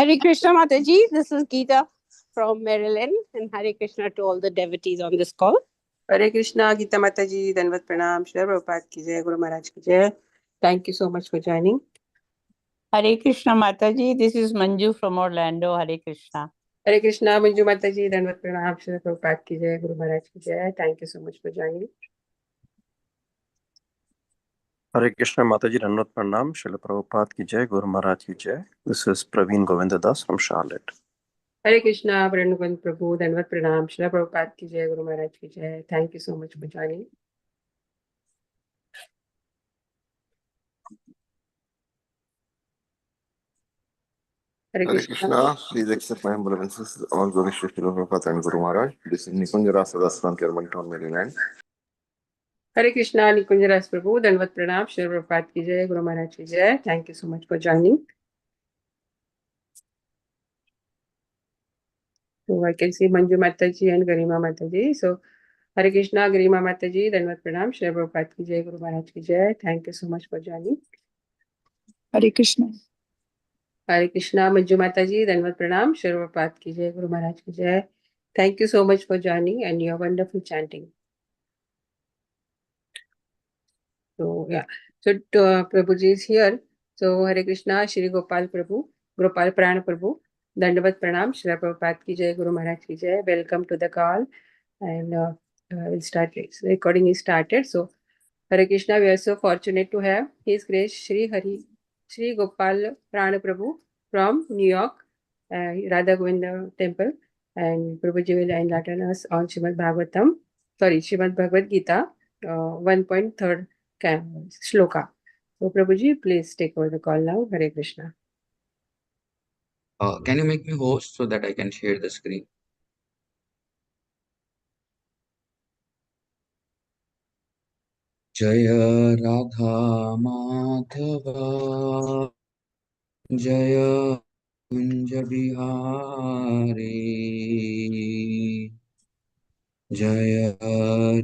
Hare Krishna Mataji, this is Geeta from Maryland, and Hare Krishna to all the devotees on this call. Hare Krishna, Geeta Mataji, Danvat Pranam, Shri Prabhupada ki jai, Guru Maharaj ki jai. Thank you so much for joining. Hare Krishna Mataji, this is Manju from Orlando. Hare Krishna. Hare Krishna, Manju Mataji, Danvat Pranam, Shri Prabhupada ki jai, Guru Maharaj ki jai. Thank you so much for joining. Hare Krishna Mataji, Danvat Pranam, Shri Prabhupada ki jai, Guru Maharaj ki jai. This is Praveen Govindadas from Charlotte. Hare Krishna, Pranam Prabhu, Danvat Pranam, Shri Prabhupada ki jai, Guru Maharaj ki jai. Thank you so much for joining. Hare Krishna, please accept my humble obeisances. All glory to Srila Prabhupada and Guru Maharaj. This is Nikunjara Sadasran, Kermantown, Maryland. Hare Krishna, Nikunjaras Prabhu, Danvat Pranam, Shri Prabhupada ki jai, Guru Maharaj ki jai. Thank you so much for joining. So I can see Manju Mataji and Garima Mataji. So Hare Krishna, Garima Mataji, Danvat Pranam, Shri Prabhupada ki jai, Guru Maharaj ki jai. Thank you so much for joining. Hare Krishna. Hare Krishna, Manju Mataji, Danvat Pranam, Shri Prabhupada ki jai, Guru Maharaj ki jai. Thank you so much for joining and your wonderful chanting. So yeah, so Prabhuji is here. So Hare Krishna, Shri Gopal Prabhu, Gopal Prana Prabhu, Dandavat Pranam, Shri Prabhupada ki jai, Guru Maharaj ki jai. Welcome to the call, and we'll start. The recording is started. So Hare Krishna, we are so fortunate to have His Grace Shri Gopal Prana Prabhu from New York, Radha Govinda Temple, and Prabhuji will enlighten us on Srimad Bhagavad Gita, 1.3 shloka. So Prabhuji, please take over the call now. Hare Krishna. Can you make me host so that I can share the screen? Jaya Radha Madhava Jaya Kunja Bihari Jaya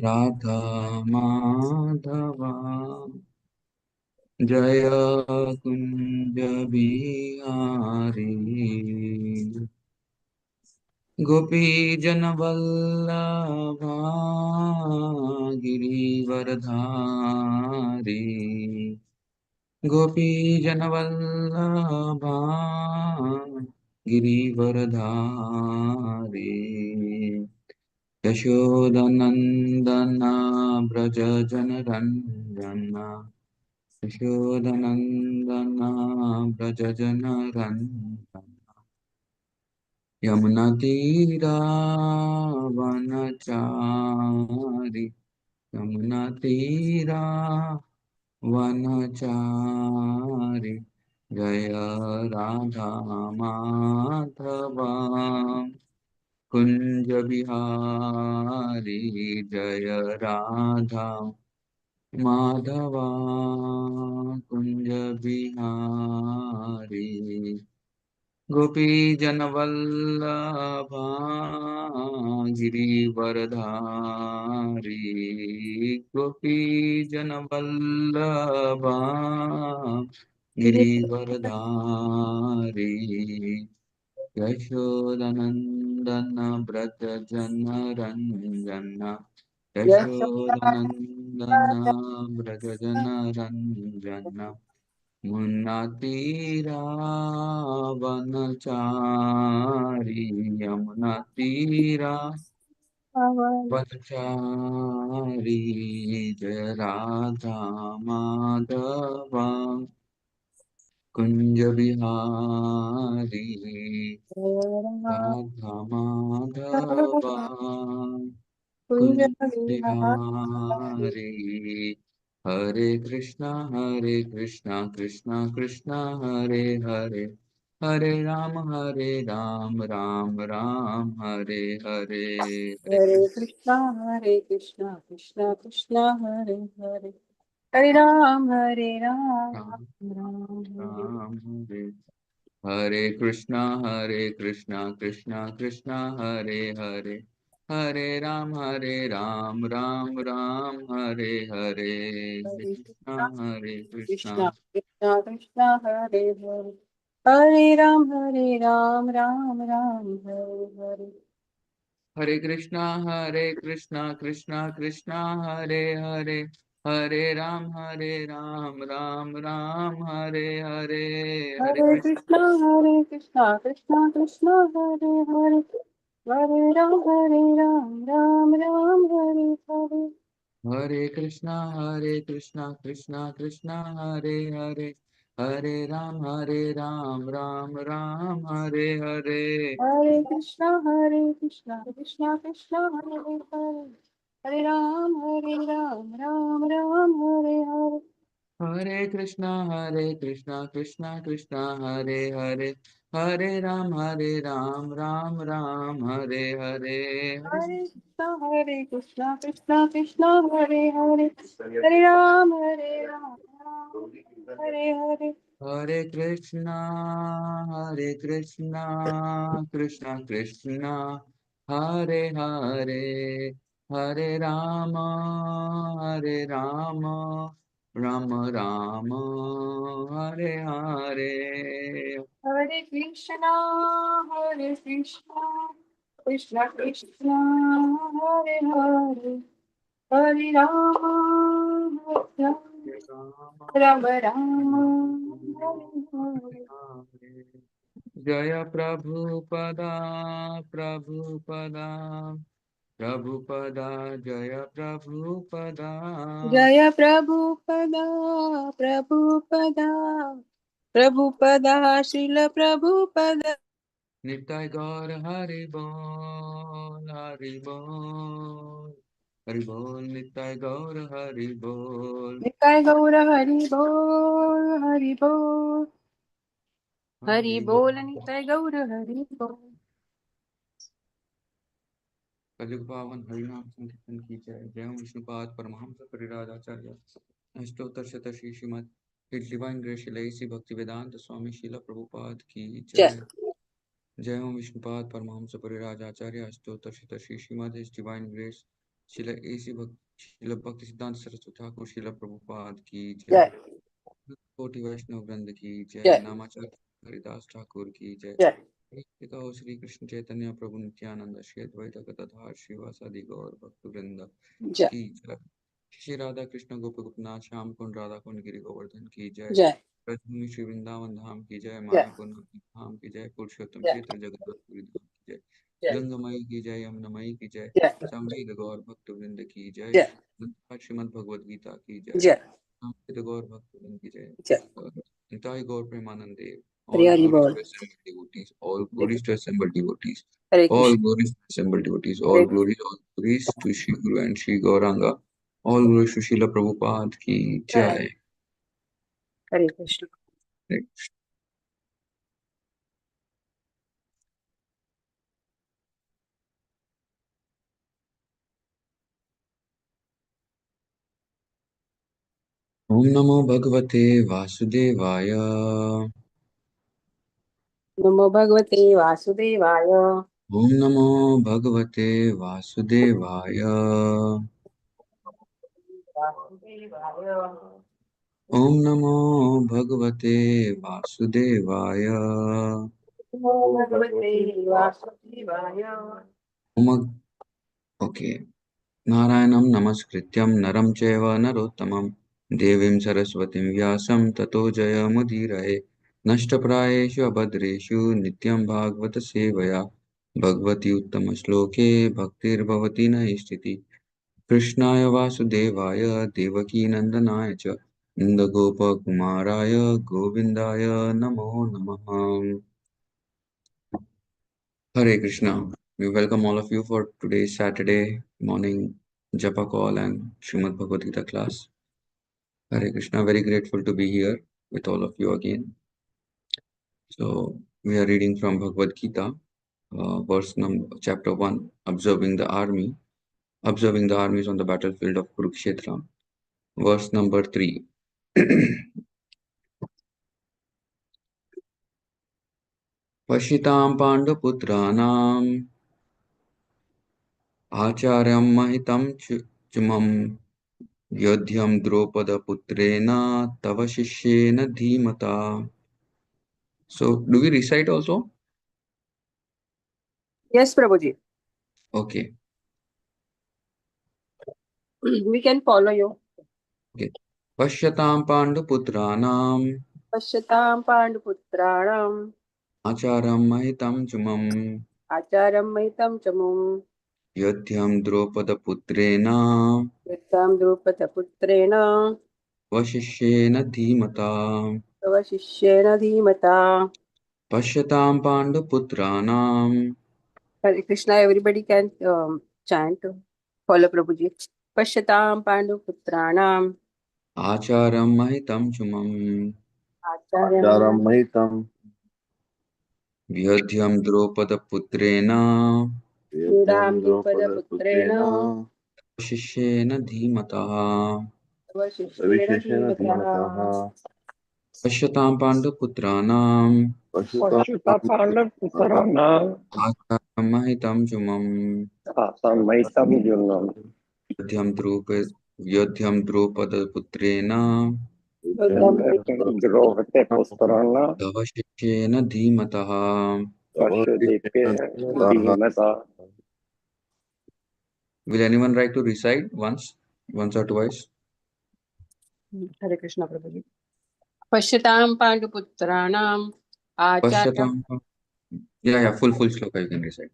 Radha Madhava Jaya Kunja Bihari Gopi Janavallabha Girivardhari Gopi Janavallabha Girivardhari Yashodanandana Braja Janaranjana Yashodanandana Braja Janaranjana Yamunatira Vanachari Yamunatira Vanachari Jaya Radha Madhava Kunja Bihari Jaya Radha Madhava Kunja Bihari Gopi Janavallabha Girivardhari Gopi Janavallabha Girivardhari Yashodanandana Braja Janaranjana Yashodanandana Braja Janaranjana Munatira Vanachari Yamunatira Vanachari Jaya Radha Madhava Kunja Bihari Radha Madhava Kunja Bihari Hare Krishna, Krishna Krishna, Hare Hare, Hare Ram, Ram Ram, Hare Hare. Hare Krishna, Krishna Krishna, Hare Hare, Hare Ram, Ram Hare. Hare Krishna, Krishna Krishna, Hare Hare, Hare Ram, Ram Ram, Hare Hare. Krishna, Krishna Krishna, Hare Hare, Hare Ram, Ram Ram, Hare Hare. Hare Krishna, Krishna Krishna, Hare Hare, Hare Ram, Ram Ram, Hare Hare. Hare Hare Krishna. Krishna, Krishna Krishna, Hare Hare, Hare Ram, Ram Ram, Hare Hare. Hare Krishna, Krishna Krishna, Hare Hare, Hare Ram, Ram Ram, Hare Hare. Hare Krishna, Krishna Krishna, Hare Hare, Hare Ram, Ram Ram, Hare Hare. Hare Krishna, Krishna Krishna, Hare Hare, Hare Ram, Ram Ram, Hare Hare. Hare Krishna, Krishna Krishna, Hare Hare, Hare Ram, Hare Hare. Hare Krishna, Krishna Krishna, Hare Hare, Hare Rama, Rama Rama, Hare Hare. Hare Krishna, Krishna Krishna, Hare Hare, Hare Rama, Rama Rama, Hare Hare. Jaya Prabhupada, Prabhupada, Prabhupada, Jaya Prabhupada. Jaya Prabhupada, Prabhupada, Prabhupada, Srila Prabhupada. Nitai Gaur Hari Bol, Hari Bol, Hari Bol, Nitai Gaur Hari Bol. Nitai Gaura Hari Bol, Hari Bol, Hari Bol, Nitai Gaura Hari Bol. कलियुग पावन हरिनाम संकीर्तन की जय। जय ओम विष्णुपाद परमहंस परिराजाचार्य अष्टोत्तर शत Shri Shrimad His Divine Grace Shila A.C. Bhaktivedanta Swami Shila Prabhupada की जय। जय ओम विष्णुपाद परमहंस परिराजाचार्य अष्टोत्तर शत Shri Shrimad His Divine Grace Shila A.C. Shila Bhakti Siddhanta Saraswati Thakur Shila Prabhupada की जय। कोटि वैष्णव वृंद की जय। नामाचार्य हरिदास ठाकुर की जय। कहो श्री कृष्ण चैतन्य प्रभु नित्यानंद श्री अद्वैत गदाधर श्रीवासादि गौर भक्त वृंद की जय। श्री राधा कृष्ण गोप गोपनाथ श्याम कुंड राधा कुंड गिरि गोवर्धन की जय। ब्रजभूमि श्री वृंदावन धाम की जय। मायापुर धाम की जय। पुरुषोत्तम क्षेत्र जगन्नाथपुरी धाम की जय। गंगामयी की जय। यमुनामयी की जय। संवेद गौर भक्त वृंद की जय। श्रीमद भगवद गीता की जय। संवेद गौर भक्त वृंद की जय। निताई गौर प्रेमानंदे। All glories to assembled devotees, all glories to assembled devotees, all glories to assembled devotees, all glories to Shri Guru and Shri Gauranga, all glories to Srila Prabhupada ki jai. Hare Krishna. Om Namo Bhagavate Vasudevaya. Namo Bhagavate Vasudevaya. Om Namo Bhagavate Vasudevaya. Om Namo Bhagavate Vasudevaya. Namo Bhagavate Vasudevaya. Okay. नारायणं नमस्कृत्यं नरं चैव नरोत्तमं देवीं सरस्वतीं व्यासं ततो जयमुदीरये। नष्टप्रायेषु अभद्रेषु नित्यं भागवत सेवया भगवती उत्तमश्लोके भक्तिर्भवति नैष्ठिति। कृष्णाय वासुदेवाय देवकीनन्दनाय च नन्दगोपकुमाराय गोविन्दाय नमो नमः। Hare Krishna. We welcome all of you for today's Saturday morning Japa call and Srimad Bhagavad Gita class. Hare Krishna. Very grateful to be here with all of you again. So we are reading from Bhagavad Gita, chapter 1, observing the armies on the battlefield of Kurukshetra. Verse number 3. Pashitam Pandaputranam Acharyam Mahitam Chumam Yodhyam Drupada Putrena Tava Shishyena Dhimata. So do we recite also? Yes, Prabhuji. Okay. We can follow you. Okay. Pashyatam Panduputranam Pashyatam Panduputraram Acharam Mahitam Chumam Acharam Maitam Chamum Yadhyam Drupada Yuttam Drupata Putrena Vashishyena Dhimata Tava Shishyena Dhimata. Pashyatam Panduputranam Hare Krishna, everybody can chant. Follow Prabhuji. Pashyatam Panduputranam Acharam Mahitam Chumam Acharam Mahitam Vyadhyam Drupada Yudam Drupada Putrena Vashishyena Dhimata Tava Shishyena Dhimata. Pashyatam Panduputranam Pashchuta Pandaputarana Acharam Mahitam Chumam Asamaitam Junam Vyadhyam Drupada Drovate Pustarana Davashishyena Dhimata. Pashudipya Dhimata. Will anyone like to recite once or twice? Hare Krishna Prabhuji. Pashyatam Panduputranam Acharyam Pashyatam. Yeah, full shloka you can recite.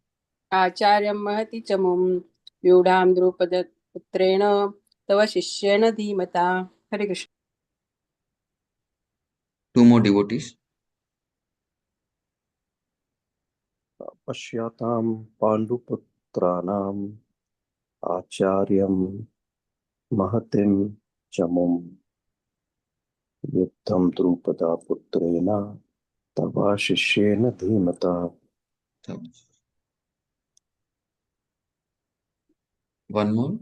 Acharyam Mahati Chamum Yudam Drupada Putrena Tava Shishyena Dhimata. Hare Krishna. Two more devotees. पश्यातां पाण्डुपुत्राणाम् आचार्यं महतिं च मुं युद्धं द्रुपदपुत्रेण तव शिष्येन धीमता. One more.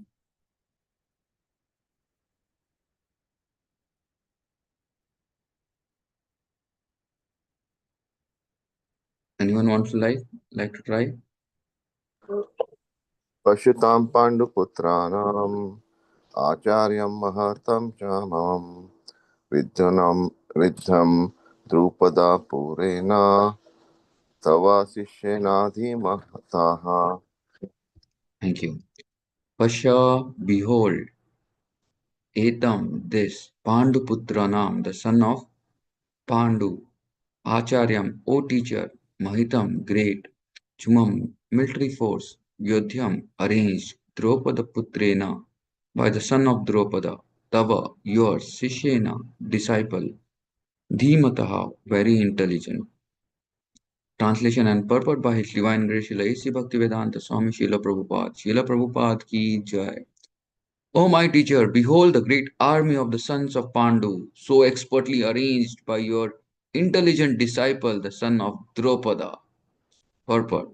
Anyone wants to like to try? Pashyatam Panduputranam Acharyam Mahartam Chamam Vidyam Drupada Purena Tava Sishyena Dhimataha. Thank you. Pasha, behold, Etam, this, Panduputranam, the son of Pandu, Acharyam, O teacher, Mahitam, great, Chumam, military force, Yodhyam, arranged, Drupada Putrena, by the son of Drupada, Tava, yours, Sishyena, disciple, Dhimataha, very intelligent. Translation and purport by His Divine Grace Srila A.C. Bhaktivedanta Swami Srila Prabhupada. Srila Prabhupada ki jai. O my teacher, behold the great army of the sons of Pandu, so expertly arranged by your intelligent disciple, the son of Drupada. Purport.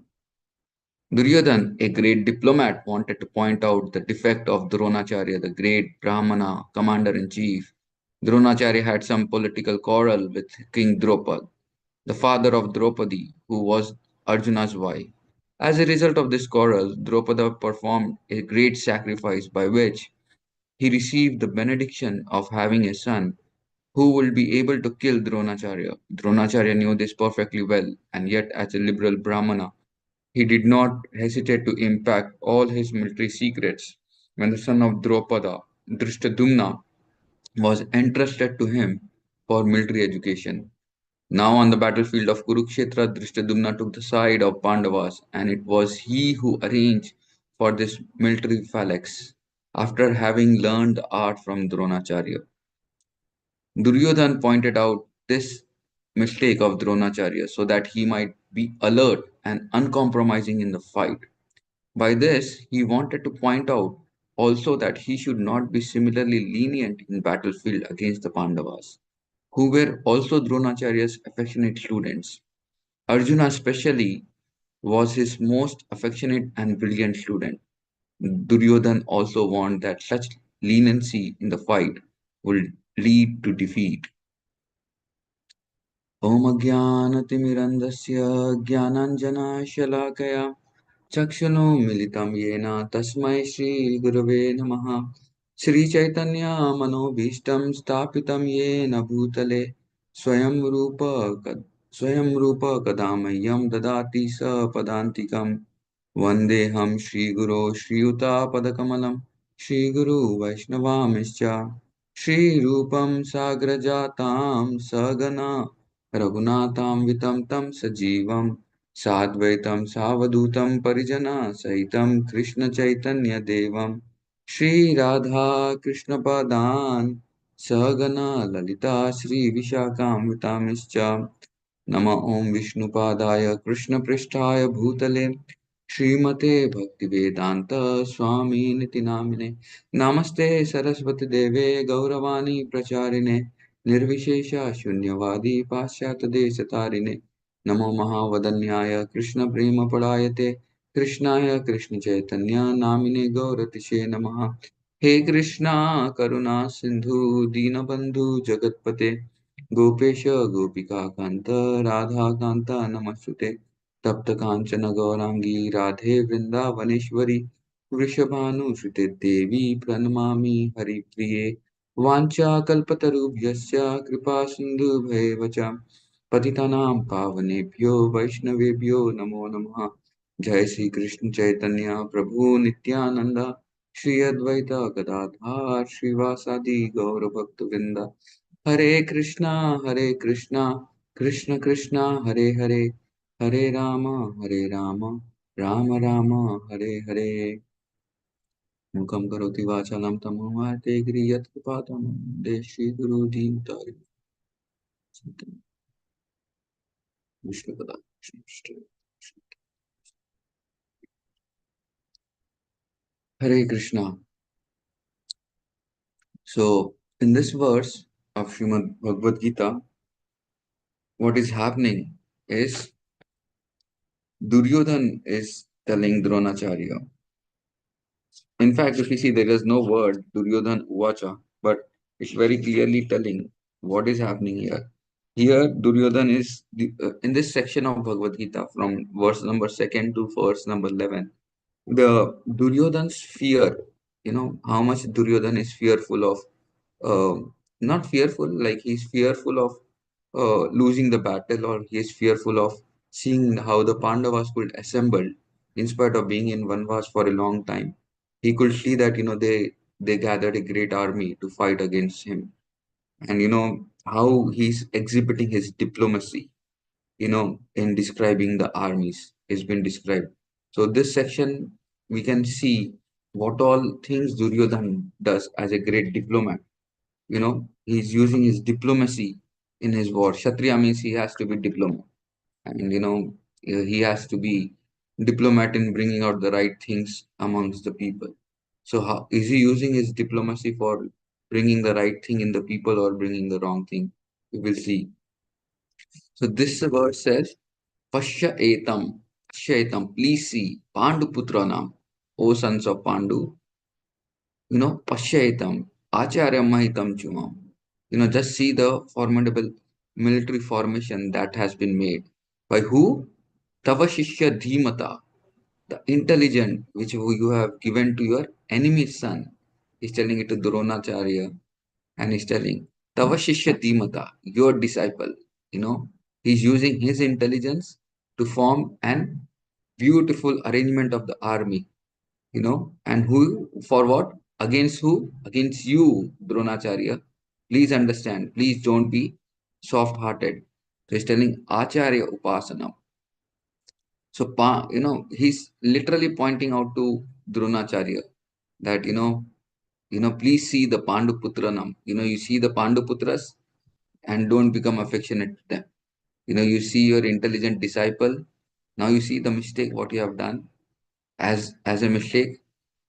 Duryodhan, a great diplomat, wanted to point out the defect of Dronacharya, the great Brahmana commander-in-chief. Dronacharya had some political quarrel with King Draupad, the father of Draupadi, who was Arjuna's wife. As a result of this quarrel, Drupada performed a great sacrifice by which he received the benediction of having a son who would be able to kill Dronacharya. Dronacharya knew this perfectly well, and yet, as a liberal Brahmana, he did not hesitate to impact all his military secrets. When the son of Drupada, Drishtadyumna, was entrusted to him for military education. Now on the battlefield of Kurukshetra, Drishtadyumna took the side of Pandavas, and it was he who arranged for this military phalanx after having learned the art from Dronacharya. Duryodhan pointed out this mistake of Dronacharya so that he might be alert and uncompromising in the fight. By this, he wanted to point out also that he should not be similarly lenient in battlefield against the Pandavas, who were also Dronacharya's affectionate students. Arjuna especially was his most affectionate and brilliant student. Duryodhan also warned that such leniency in the fight would lead to defeat. Om Ajnanatimirandasya Jnananjanashalaakaya Chakshunu Militam Yena Tasmai Shri Gurave Namaha Shri Chaitanya Manobhishtam Stapitam Yena Bhutale Swayam स्वयं रूप कदा मह्यं ददाति स पदान्तिकम् वन्देऽहं श्रीगुरो श्रीयुतापदकमलं श्रीगुरु वैष्णवांश्च श्रीरूपं साग्रजातां सगना रघुनाथान्वितं तं सजीवं साद्वैतं सावधूतं परिजनसहितं कृष्णचैतन्यदेवं श्रीराधा कृष्णपदान् सगना ललिता श्रीविशाखान्वितांश्च नमः ॐ विष्णुपादाय कृष्णपृष्ठाय भूतले श्रीमते भक्तिवेदांत स्वामिनिति नामिने नमस्ते सरस्वती देवे गौरवाणी प्रचारिणे निर्विशेष शून्यवादी पाश्चात्य देशतारिणे नमो महावदन्याय कृष्ण प्रेम परायते कृष्णाय कृष्ण चैतन्य नामिने गौरतिशे नमः हे कृष्णा करुणा सिंधु दीनबंधु जगतपते गोपेश गोपिका कांत राधा कांत नमस्तुते तप्त कांचन गौरांगी राधे वृंदावनेश्वरी वृषभानुसुते देवी प्रणमामि हरिप्रिये वाञ्छाकल्पतरुभ्यश्च कृपा सिन्धुभ्येव च पतितानां पावनेभ्यो वैष्णवेभ्यो नमो नमः जय श्री कृष्ण चैतन्य प्रभु नित्यानंद श्री अद्वैत गदाधर श्रीवासादि गौर भक्तवृंद हरे कृष्णा कृष्ण कृष्णा हरे हरे हरे राम राम राम हरे हरे मुखं करोति वाचालं तमो मार्ते गिरियत् कृपातं वन्दे श्रीगुरुदीनतारिणं विष्णुपदां Hare Krishna. So, in this verse of Srimad Bhagavad Gita, what is happening is Duryodhan is telling Dronacharya. In fact, if you see, there is no word Duryodhan Uvacha, but it's very clearly telling what is happening here. Here, Duryodhan is in this section of Bhagavad Gita, from verse number 2 to verse number 11. The Duryodhan's fear, how much Duryodhan is fearful of, not fearful, like he's fearful of losing the battle, or he is fearful of seeing how the Pandavas could assemble in spite of being in Vanvas for a long time. He could see that, they gathered a great army to fight against him. And, how he's exhibiting his diplomacy, in describing the armies has been described. So this section, we can see what all things Duryodhan does as a great diplomat. He's using his diplomacy in his war. Kshatriya means he has to be diplomat. And, he has to be diplomat in bringing out the right things amongst the people. So how is he using his diplomacy for bringing the right thing in the people or bringing the wrong thing? We will see. So this verse says, Pashya etam, please see, Pandu Putranam, O sons of Pandu, Pashya etam, Acharya Mahitam Chumam. Just see the formidable military formation that has been made. By who? Tava Shishya Dhimata, the intelligent which you have given to your enemy's son. He's telling it to Dronacharya, and he's telling, Tava Shishya Dhimata, your disciple. He's using his intelligence to form an beautiful arrangement of the army, and who, for what? Against who? Against you, Dronacharya. Please understand, please don't be soft hearted. So he's telling Acharya Upasanam. So, he's literally pointing out to Dronacharya that, please see the Pandu Putranam. You see the Pandu Putras and don't become affectionate to them. You see your intelligent disciple. Now you see the mistake, what you have done as a mistake.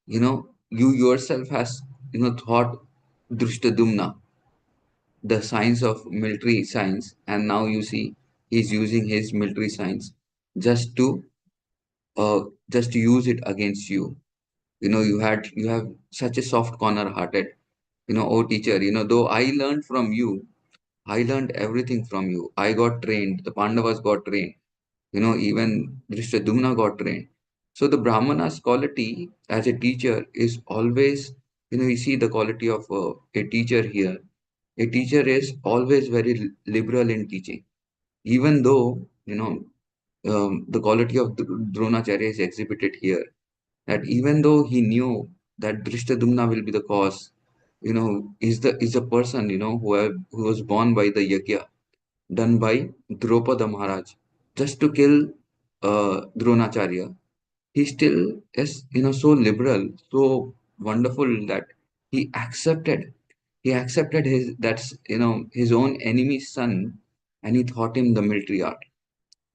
You yourself has, thought Drushtadumna, the science of military science, and now you see he's using his military science just to uh, just to use it against you. You have such a soft corner hearted. Oh teacher, though I learned from you, I learned everything from you. I got trained. The Pandavas got trained. Even Drishtadyumna got trained. So the Brahmana's quality as a teacher is always, you see the quality of a teacher here. A teacher is always very liberal in teaching. even though, the quality of Dronacharya is exhibited here, that even though he knew that Drishtadumna will be the cause, is a person, who was born by the yajna done by Drupada Maharaj just to kill Dronacharya. He still is, so liberal, so wonderful that he accepted his own enemy's son, and he taught him the military art.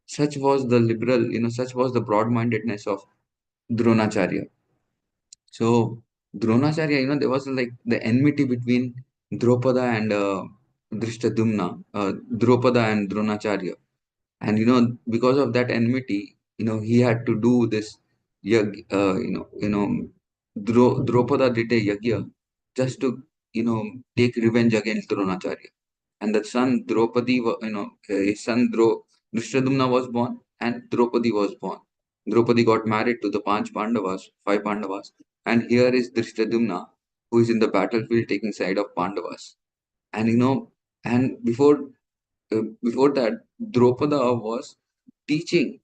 Such was the such was the broad-mindedness of Dronacharya. So Dronacharya, there was like the enmity between Drupada and Drishtadumna, Drupada and Dronacharya. And because of that enmity, he had to do this Drupada did a yagya just to take revenge against Dronacharya. And the son Draupadi, his son Drishtadumna was born, and Draupadi was born. Draupadi got married to the five Pandavas, and here is Drishtadumna, who is in the battlefield taking side of Pandavas. And and before that, Drupada was teaching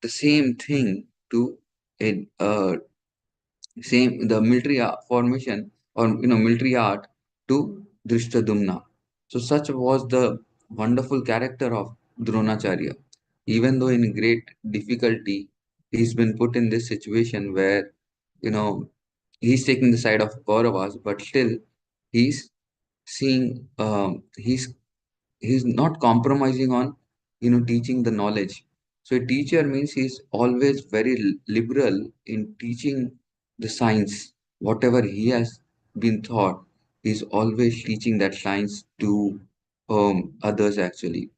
the same thing to a the military formation, or military art, to Drishtadumna. So such was the wonderful character of Dronacharya. Even though in great difficulty, he's been put in this situation where he's taking the side of Kauravas, but still he's seeing he's not compromising on teaching the knowledge. So a teacher means he's always very liberal in teaching the science. Whatever he has been taught, he's always teaching that science to others actually.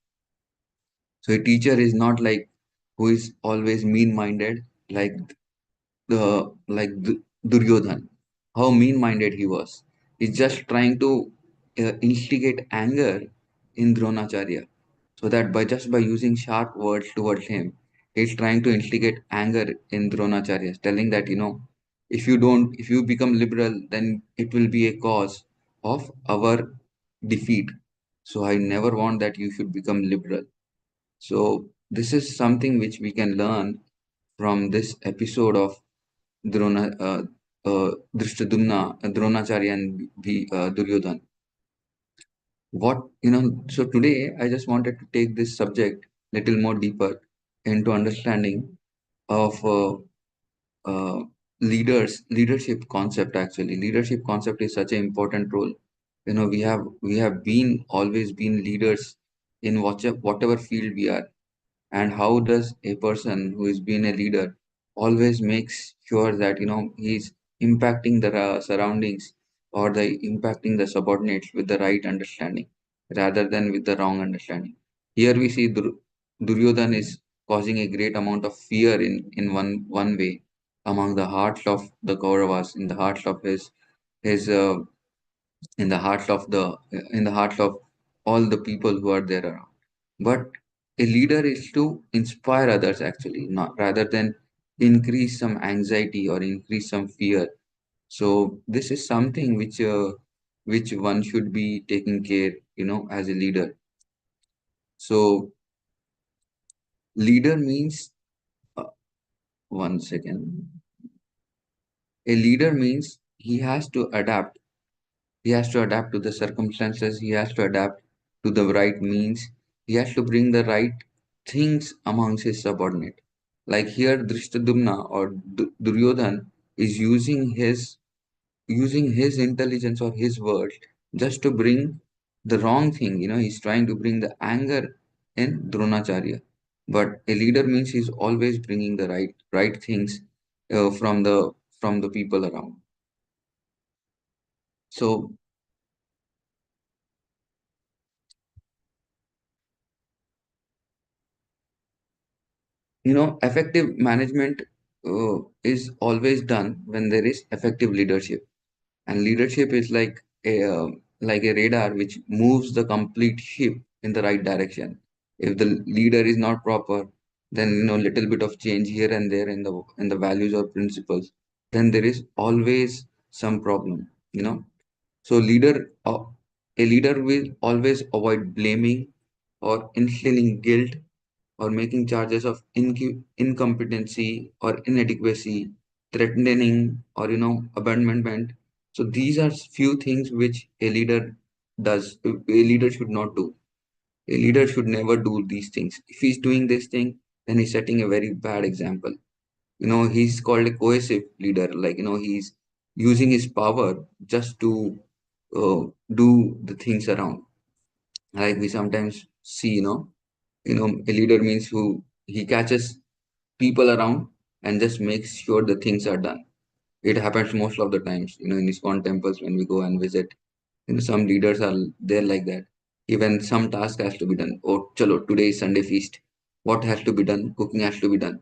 So a teacher is not like who is always mean minded, like Duryodhan, how mean-minded he was. He's just trying to instigate anger in Dronacharya, so that by using sharp words towards him, he's trying to instigate anger in Dronacharya, telling that if you become liberal, then it will be a cause of our defeat. So I never want that you should become liberal. So this is something which we can learn from this episode of Drishtadumna, Dronacharya, and Duryodhan. So today I just wanted to take this subject little more deeper into understanding of leadership concept. Actually, leadership concept is such an important role. We have been always been leaders in whatever field we are. And how does a person who is being a leader always makes sure that he's impacting the surroundings, or the impacting the subordinates with the right understanding rather than with the wrong understanding. Here we see Duryodhan is causing a great amount of fear in one way among the hearts of the Kauravas, in the hearts of his in the hearts of all the people who are there around. But a leader is to inspire others actually, not rather than increase some anxiety or increase some fear. So this is something which one should be taking care, as a leader. So leader means, uh, one second. A leader means he has to adapt. He has to adapt to the circumstances. He has to adapt to the right means. He has to bring the right things amongst his subordinate. Like here, Drishtadumna or Duryodhan is using his intelligence or his words just to bring the wrong thing. He's trying to bring the anger in Dronacharya. But a leader means he's always bringing the right things from the people around. So effective management is always done when there is effective leadership. And leadership is like a radar which moves the complete ship in the right direction. If the leader is not proper, then little bit of change here and there in the values or principles, then there is always some problem. So a leader will always avoid blaming or instilling guilt, or making charges of incompetency or inadequacy, threatening or abandonment. So these are few things which a leader does. A leader should not do. A leader should never do these things. If he's doing this thing, then he's setting a very bad example. He's called a coercive leader. Like he's using his power just to uh, do the things around. Like we sometimes see, a leader means who he catches people around and just makes sure the things are done. It happens most of the times, in ISKCON temples when we go and visit. Some leaders are there like that. Even some task has to be done. Oh, chalo, today is Sunday feast. What has to be done? Cooking has to be done.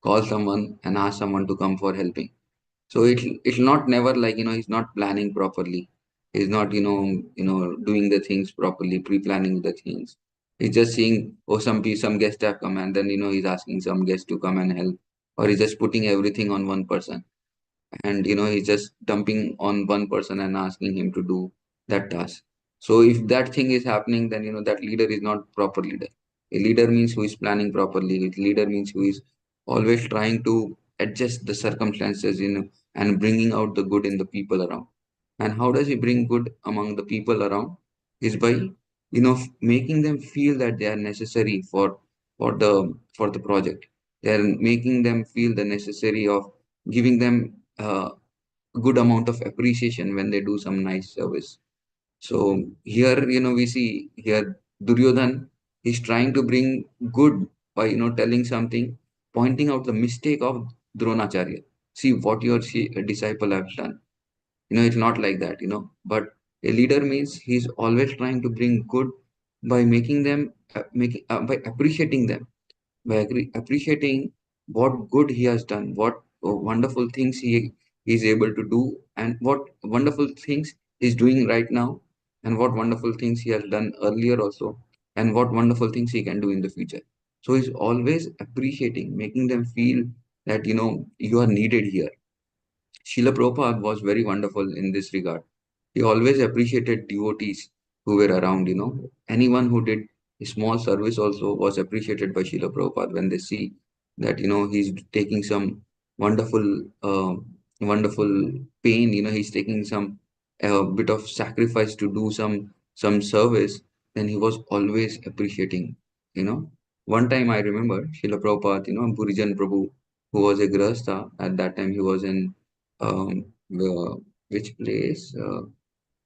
Call someone and ask someone to come for helping. So it's not never like he's not planning properly. He's not doing the things properly, pre-planning the things. He's just seeing, oh, some guests have come, and then he's asking some guests to come and help, or he's just putting everything on one person, and he's just dumping on one person and asking him to do that task. So if that thing is happening, then that leader is not proper leader. A leader means who is planning properly. A leader means who is always trying to adjust the circumstances, and bringing out the good in the people around. And how does he bring good among the people around? Is by making them feel that they are necessary for the project. They are making them feel the necessary of giving them good amount of appreciation when they do some nice service. So here, we see here Duryodhan is trying to bring good by telling something, pointing out the mistake of Dronacharya. See what your disciple has done. It's not like that. But a leader means he's always trying to bring good by making them making by appreciating them, by appreciating what good he has done, what wonderful things he is able to do, and what wonderful things he's doing right now, and what wonderful things he has done earlier also, and what wonderful things he can do in the future. So he's always appreciating, making them feel that you are needed here. Srila Prabhupada was very wonderful in this regard. He always appreciated devotees who were around, Anyone who did a small service also was appreciated by Srila Prabhupada when they see that, he's taking some wonderful, wonderful pain, he's taking some bit of sacrifice to do some service, then he was always appreciating, you know. One time I remember Srila Prabhupada, Purijan Prabhu, who was a Grahastha at that time, he was in which place?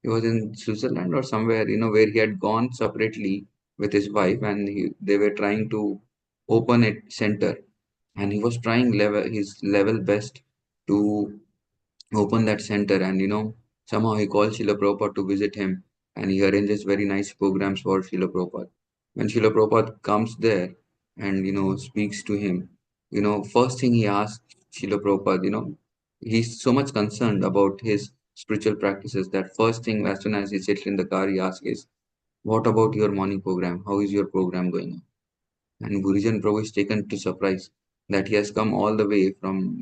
He was in Switzerland or somewhere, where he had gone separately with his wife, and they were trying to open a center, and he was trying his level best to open that center. And somehow he called Srila Prabhupada to visit him, and he arranges very nice programs for Srila Prabhupada. When Srila Prabhupada comes there and speaks to him, first thing he asks Srila Prabhupada, he's so much concerned about his spiritual practices that first thing, as soon as he sits in the car, he asks is, what about your morning program? How is your program going on? And Gurujan Prabhu is taken to surprise that he has come all the way from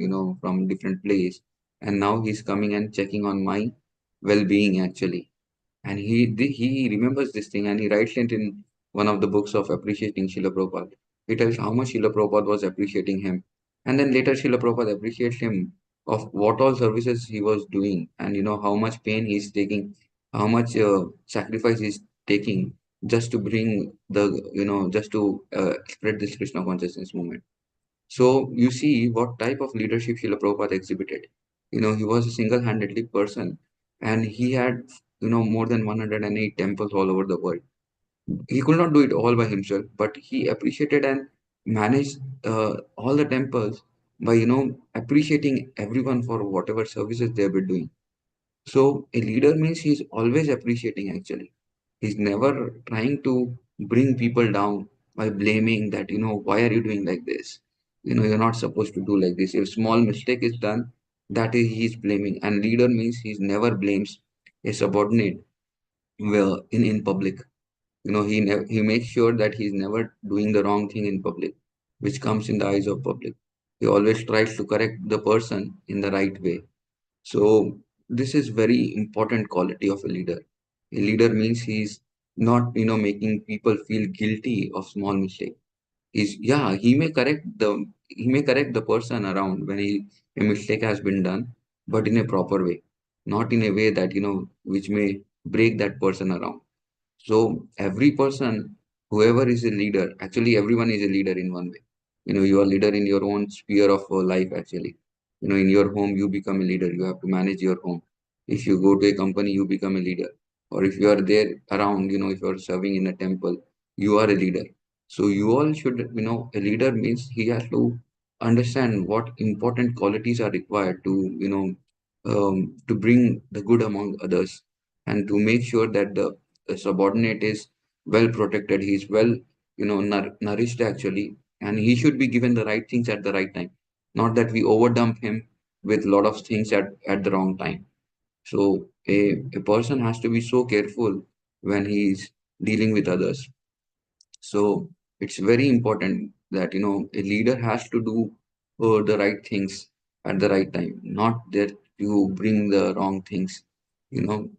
different place, and now he's coming and checking on my well-being actually. And he remembers this thing, and he writes it in one of the books of appreciating Srila Prabhupada. He tells how much Srila Prabhupada was appreciating him, and then later Srila Prabhupada appreciates him of what all services he was doing, and how much pain he's taking, how much sacrifice he's taking just to bring just to spread this Krishna consciousness movement. So you see what type of leadership Srila Prabhupada exhibited. He was a single-handedly person, and he had more than 108 temples all over the world. He could not do it all by himself, but he appreciated and managed all the temples by appreciating everyone for whatever services they were doing. So a leader means he's always appreciating actually. He's never trying to bring people down by blaming that, why are you doing like this? You're not supposed to do like this. If small mistake is done, that is he's blaming. And leader means he's never blames a subordinate in public. He makes sure that he's never doing the wrong thing in public, which comes in the eyes of public. He always tries to correct the person in the right way. So this is very important quality of a leader. A leader means he's not making people feel guilty of small mistake. He may correct the person around when a mistake has been done, but in a proper way, not in a way that which may break that person around. So every person, whoever is a leader, actually everyone is a leader in one way. You are leader in your own sphere of life actually. In your home you become a leader. You have to manage your home. If you go to a company, you become a leader. Or if you are there around, if you are serving in a temple, you are a leader. So you all should, a leader means he has to understand what important qualities are required to bring the good among others, and to make sure that the subordinate is well protected, he is well nourished actually, and he should be given the right things at the right time, not that we overdump him with a lot of things at the wrong time. So a person has to be so careful when he is dealing with others. So it's very important that a leader has to do the right things at the right time, not that you bring the wrong things.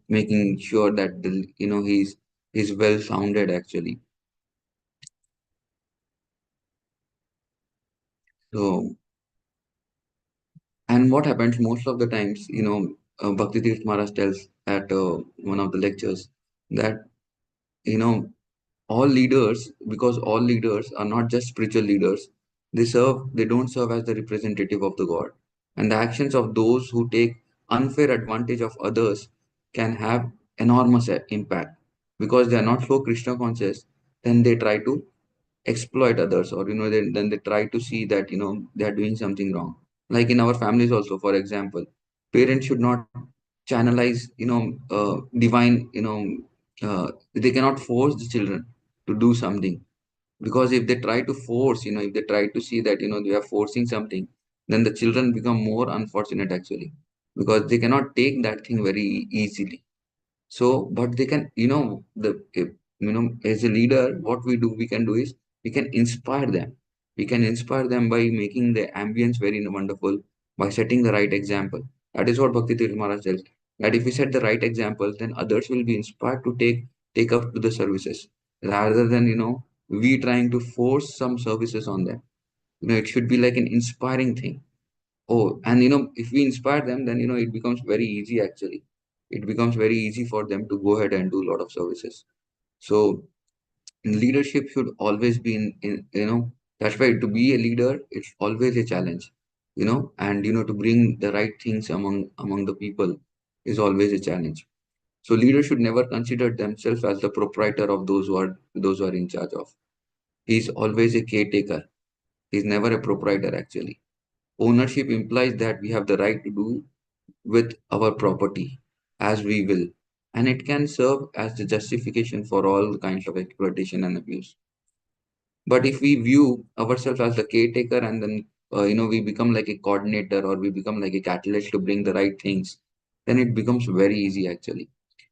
Making sure that he's well founded actually. So, and what happens most of the times, Bhakti Tirth Maharaj tells at one of the lectures that you know all leaders, because all leaders are not just spiritual leaders, they don't serve as the representative of the God. And the actions of those who take unfair advantage of others can have enormous impact, because they are not so Krishna conscious. Then they try to exploit others, or then they try to see that they are doing something wrong. Like in our families also, for example, parents should not channelize divine, they cannot force the children to do something. Because if they try to force, if they try to see that they are forcing something, then the children become more unfortunate actually, because they cannot take that thing very easily. So, but they can, as a leader, what we can do is we can inspire them. We can inspire them by making the ambience very wonderful, by setting the right example. That is what Bhakti Tirtha Maharaj tells. That if we set the right example, then others will be inspired to take up to the services, rather than we trying to force some services on them. It should be like an inspiring thing. Oh, and if we inspire them, then it becomes very easy actually. It becomes very easy for them to go ahead and do a lot of services. So leadership should always be in. That's why to be a leader, it's always a challenge. And to bring the right things among the people is always a challenge. So leaders should never consider themselves as the proprietor of those who are in charge of. He's always a caretaker. He's never a proprietor actually. Ownership implies that we have the right to do with our property as we will, and it can serve as the justification for all kinds of exploitation and abuse. But if we view ourselves as the caretaker, and then we become like a coordinator, or we become like a catalyst to bring the right things, then it becomes very easy actually.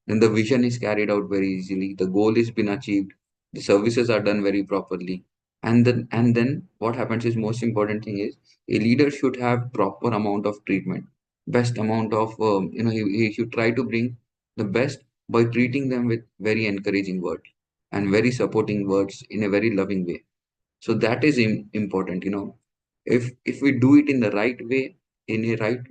Then the vision is carried out very easily, the goal is been achieved, the services are done very properly. And then what happens is, most important thing is, a leader should have proper amount of treatment, best amount of he should try to bring the best by treating them with very encouraging words and very supporting words in a very loving way. So that is important. If we do it in the right way, in a right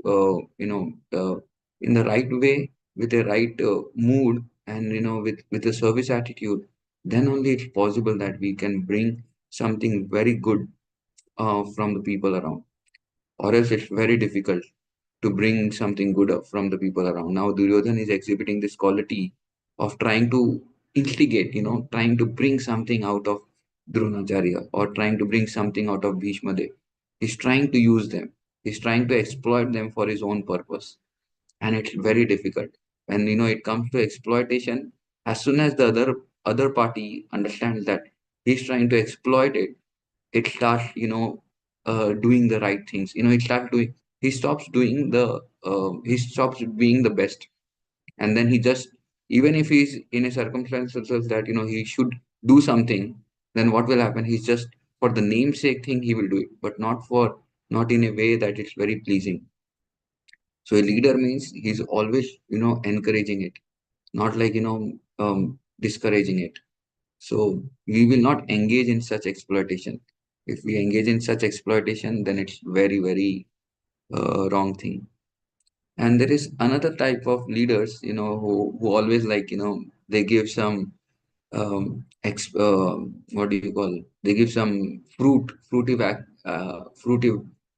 in the right way, with a right mood, and with a service attitude, then only it's possible that we can bring something very good from the people around, or else it's very difficult to bring something good up from the people around. Now Duryodhan is exhibiting this quality of trying to instigate, trying to bring something out of Dronacharya, or trying to bring something out of Bhishma Dev. He's trying to use them. He's trying to exploit them for his own purpose. And it's very difficult. When it comes to exploitation, as soon as the other party understands that he's trying to exploit it, it starts doing the right things. He stops doing he stops being the best. And then he just, even if he's in a circumstance such as that he should do something, then what will happen, he's just, for the namesake thing he will do it, but not in a way that it's very pleasing. So a leader means he's always encouraging it, not like discouraging it. So we will not engage in such exploitation. If we engage in such exploitation, then it's very, very wrong thing. And there is another type of leaders, who always they give some what do you call, they give some fruity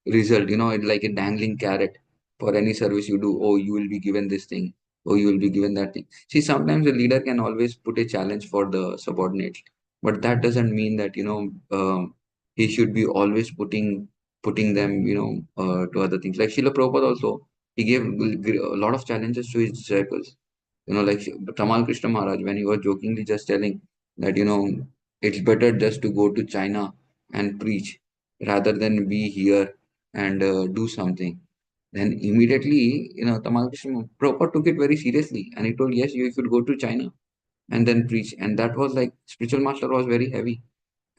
result, like a dangling carrot. For any service you do, oh, you will be given this thing, oh, you will be given that thing. See, sometimes the leader can always put a challenge for the subordinates, but that doesn't mean that he should be always putting them to other things. Like Srila Prabhupada also, he gave a lot of challenges to his disciples. Like Tamal Krishna Maharaj, when he was jokingly just telling that, it's better just to go to China and preach rather than be here and do something. Then immediately, Tamal Krishna Prabhupada took it very seriously and he told, yes, you should go to China and then preach. And that was like, spiritual master was very heavy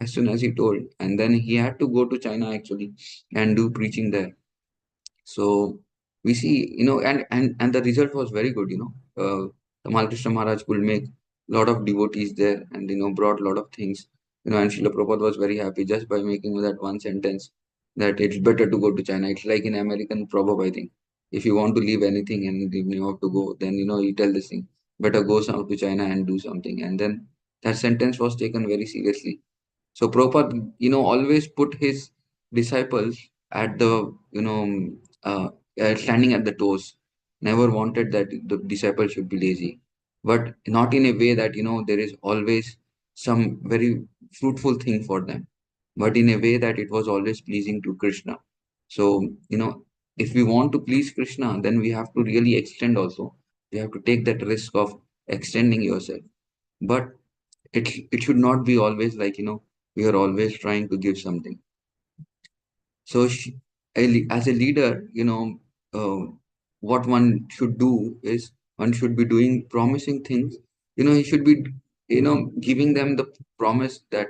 as soon as he told. And then he had to go to China actually and do preaching there. So we see, and the result was very good. Tamal Krishna Maharaj could make a lot of devotees there and brought a lot of things. And Srila Prabhupada was very happy just by making that one sentence that it's better to go to China. It's like in American proverb, I think. If you want to leave anything and you have to go, then you tell this thing, better go to China and do something. And then that sentence was taken very seriously. So Prabhupada, always put his disciples at the, standing at the toes. Never wanted that the disciples should be lazy, but not in a way that, there is always some very fruitful thing for them, but in a way that it was always pleasing to Krishna. So, if we want to please Krishna, then we have to really extend also. We have to take that risk of extending yourself. But it should not be always like, we are always trying to give something. So as a leader, what one should do is one should be doing promising things. He should be, giving them the promise that,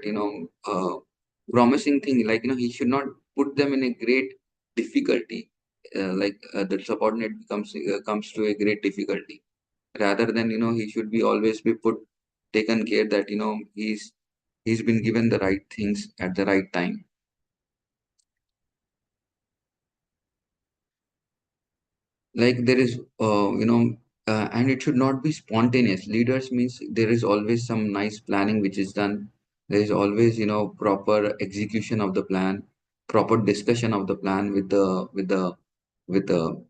promising thing, like, he should not put them in a great difficulty. The subordinate comes to a great difficulty. Rather than, he should be always be taken care that, he's been given the right things at the right time. Like there is and it should not be spontaneous. Leaders means there is always some nice planning which is done. There is always proper execution of the plan, proper discussion of the plan with the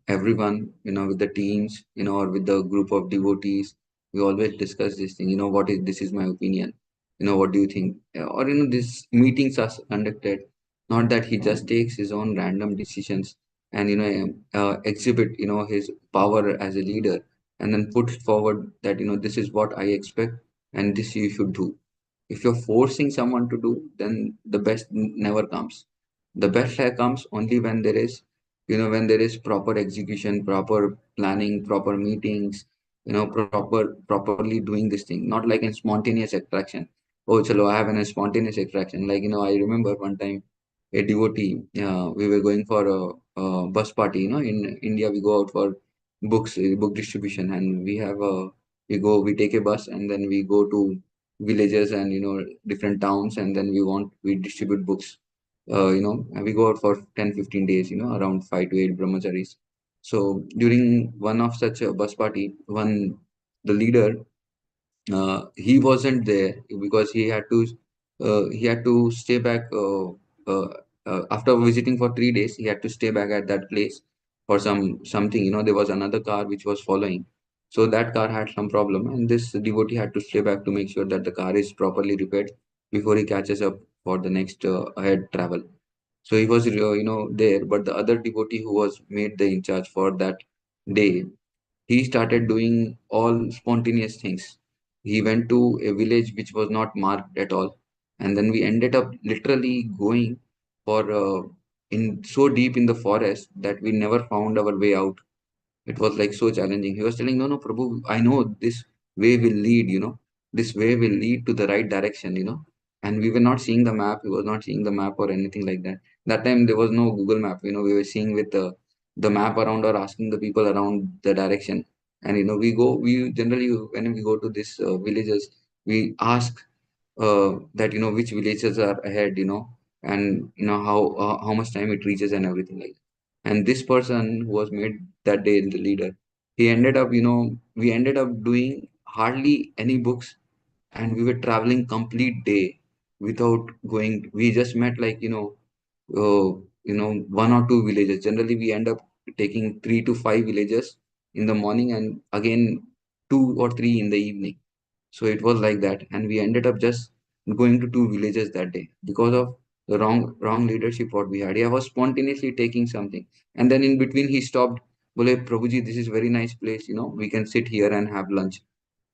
everyone, with the teams, or with the group of devotees. We always discuss this thing, this is my opinion, what do you think? Or these meetings are conducted, not that he just takes his own random decisions and exhibit his power as a leader, and then put forward that this is what I expect and this you should do. If you're forcing someone to do, then the best never comes. The best comes only when there is proper execution, proper planning, proper meetings, properly doing this thing, not like in spontaneous attraction. Oh, chalo, I have a spontaneous attraction. Like, I remember one time a devotee, we were going for a bus party. In India, we go out for book distribution, and we take a bus, and then we go to villages and different towns, and then we distribute books. And we go out for 10-15 days, around 5 to 8 brahmacharis. So during one of such a bus party, the leader, he wasn't there because he had to stay back uh, after visiting for 3 days. He had to stay back at that place for something. There was another car which was following, so that car had some problem, and this devotee had to stay back to make sure that the car is properly repaired before he catches up for the next ahead travel. So he was there, but the other devotee who was made the in charge for that day, he started doing all spontaneous things. He went to a village which was not marked at all, and then we ended up literally going for in so deep in the forest that we never found our way out. It was like so challenging. He was telling, no, no, Prabhu, I know this way will lead, this way will lead to the right direction, And we were not seeing the map. He was not seeing the map or anything like that. That time there was no Google map, we were seeing with the map around or asking the people around the direction. And, we generally, when we go to these villages, we ask that which villages are ahead, and how much time it reaches and everything like that. And this person who was made that day the leader, he ended up, we ended up doing hardly any books, and we were traveling complete day without going. We just met like one or two villages. Generally we end up taking 3 to 5 villages in the morning, and again 2 or 3 in the evening. So it was like that, and we ended up just going to 2 villages that day because of the wrong leadership what we had. He was spontaneously taking something, and then in between he stopped. Bole, Prabhuji, this is very nice place. We can sit here and have lunch.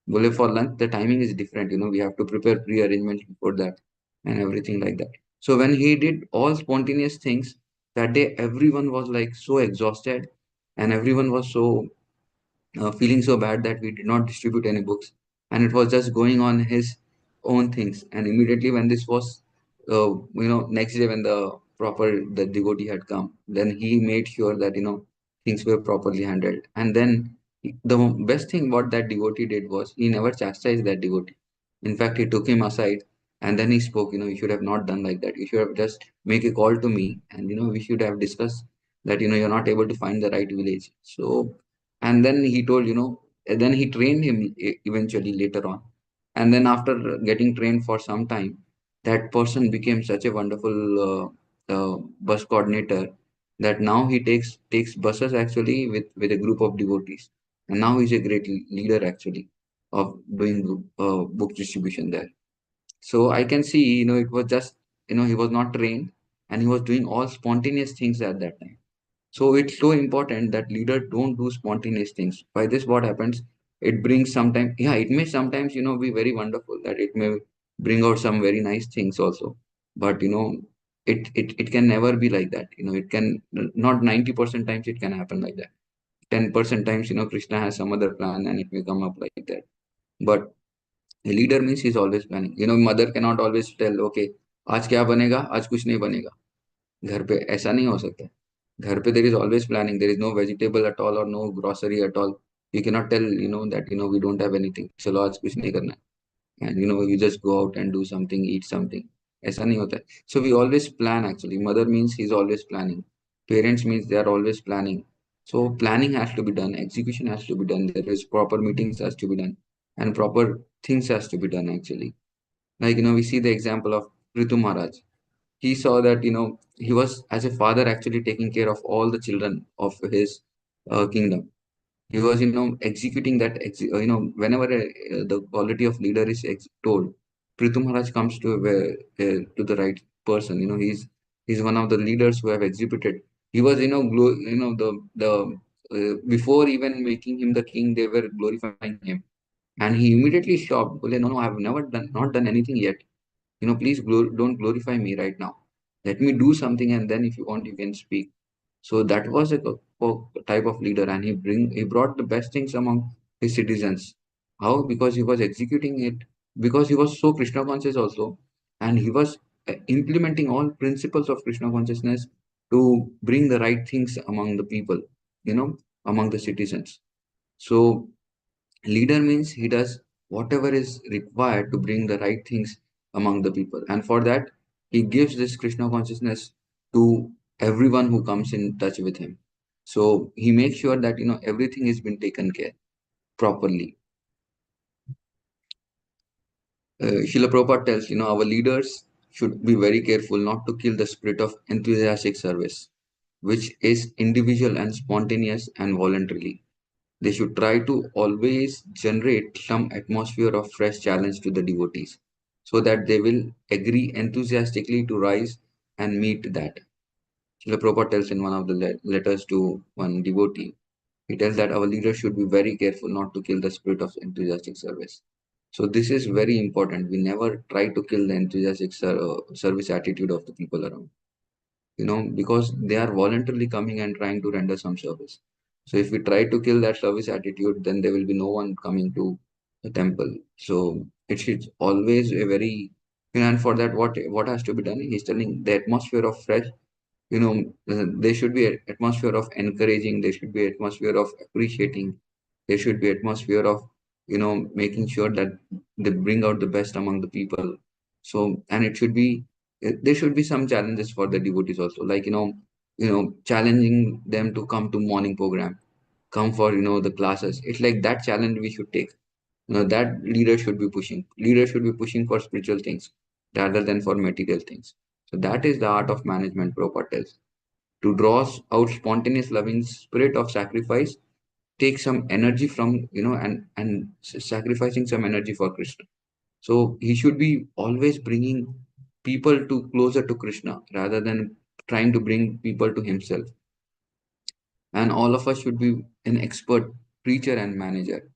Bole, for lunch the timing is different. We have to prepare pre-arrangement for that and everything like that. So when he did all spontaneous things that day, everyone was like so exhausted, and everyone was so feeling so bad that we did not distribute any books, and it was just going on his own things. And immediately when this was next day when the devotee had come, then he made sure that things were properly handled. And then the best thing what that devotee did was he never chastised that devotee. In fact, he took him aside, and then he spoke, you should have not done like that. You should have just make a call to me, and we should have discussed that you're not able to find the right village. So, and then he told, and then he trained him eventually later on. And then after getting trained for some time, that person became such a wonderful bus coordinator, that now he takes buses actually with a group of devotees, and now he's a great leader actually of doing book distribution there. So I can see, it was just, he was not trained, and he was doing all spontaneous things at that time. So it's so important that leader don't do spontaneous things. By this, what happens? It brings sometimes, yeah, it may sometimes, be very wonderful, that it may bring out some very nice things also. But, it can never be like that. It can not 90% times it can happen like that. 10% times, Krishna has some other plan and it may come up like that. But a leader means he's always planning. Mother cannot always tell, okay, आज क्या बनेगा, आज कुछ नहीं बनेगा. घर पे ऐसा नहीं हो सकता. घर पे there is always planning. There is no vegetable at all or no grocery at all. You cannot tell that we don't have anything. चलो आज कुछ नहीं करना है. And you just go out and do something, eat something. ऐसा नहीं होता है. So we always plan actually. Mother means he's always planning. Parents means they are always planning. So planning has to be done. Execution has to be done. There is proper meetings has to be done, and proper things has to be done actually. Like we see the example of Ritu Maharaj. He saw that he was as a father actually taking care of all the children of his kingdom. He was executing that whenever the quality of leader is told, Prithu Maharaj comes to the right person. He's one of the leaders who have executed. He was the before even making him the king, they were glorifying him, and he immediately stopped. Bole, no, I have never done not done anything yet. Please don't glorify me right now. Let me do something, and then if you want, you can speak. So that was a type of leader, and he brought the best things among his citizens. How? Because he was executing it, because he was so Krishna conscious also, and he was implementing all principles of Krishna consciousness to bring the right things among the people, among the citizens. So leader means he does whatever is required to bring the right things among the people, and for that he gives this Krishna consciousness to everyone who comes in touch with him. So he makes sure that everything has been taken care properly. Srila Prabhupada tells our leaders should be very careful not to kill the spirit of enthusiastic service, which is individual and spontaneous and voluntarily. They should try to always generate some atmosphere of fresh challenge to the devotees, so that they will agree enthusiastically to rise and meet that. Srila Prabhupada tells in one of the letters to one devotee, he tells that our leaders should be very careful not to kill the spirit of enthusiastic service. So this is very important. We never try to kill the enthusiastic service attitude of the people around, because they are voluntarily coming and trying to render some service. So if we try to kill that service attitude, then there will be no one coming to the temple. So it is always a very, and for that, what has to be done? He's telling the atmosphere of fresh, there should be an atmosphere of encouraging, there should be atmosphere of appreciating, there should be atmosphere of, making sure that they bring out the best among the people. So, and it should be, there should be some challenges for the devotees also, like, challenging them to come to morning program, come for, the classes. It's like that challenge we should take. That leader should be pushing. Leader should be pushing for spiritual things rather than for material things. So that is the art of management, Prabhupada tells. To draw out spontaneous loving spirit of sacrifice, take some energy from, and sacrificing some energy for Krishna. So he should be always bringing people to closer to Krishna rather than trying to bring people to himself. And all of us should be an expert preacher and manager.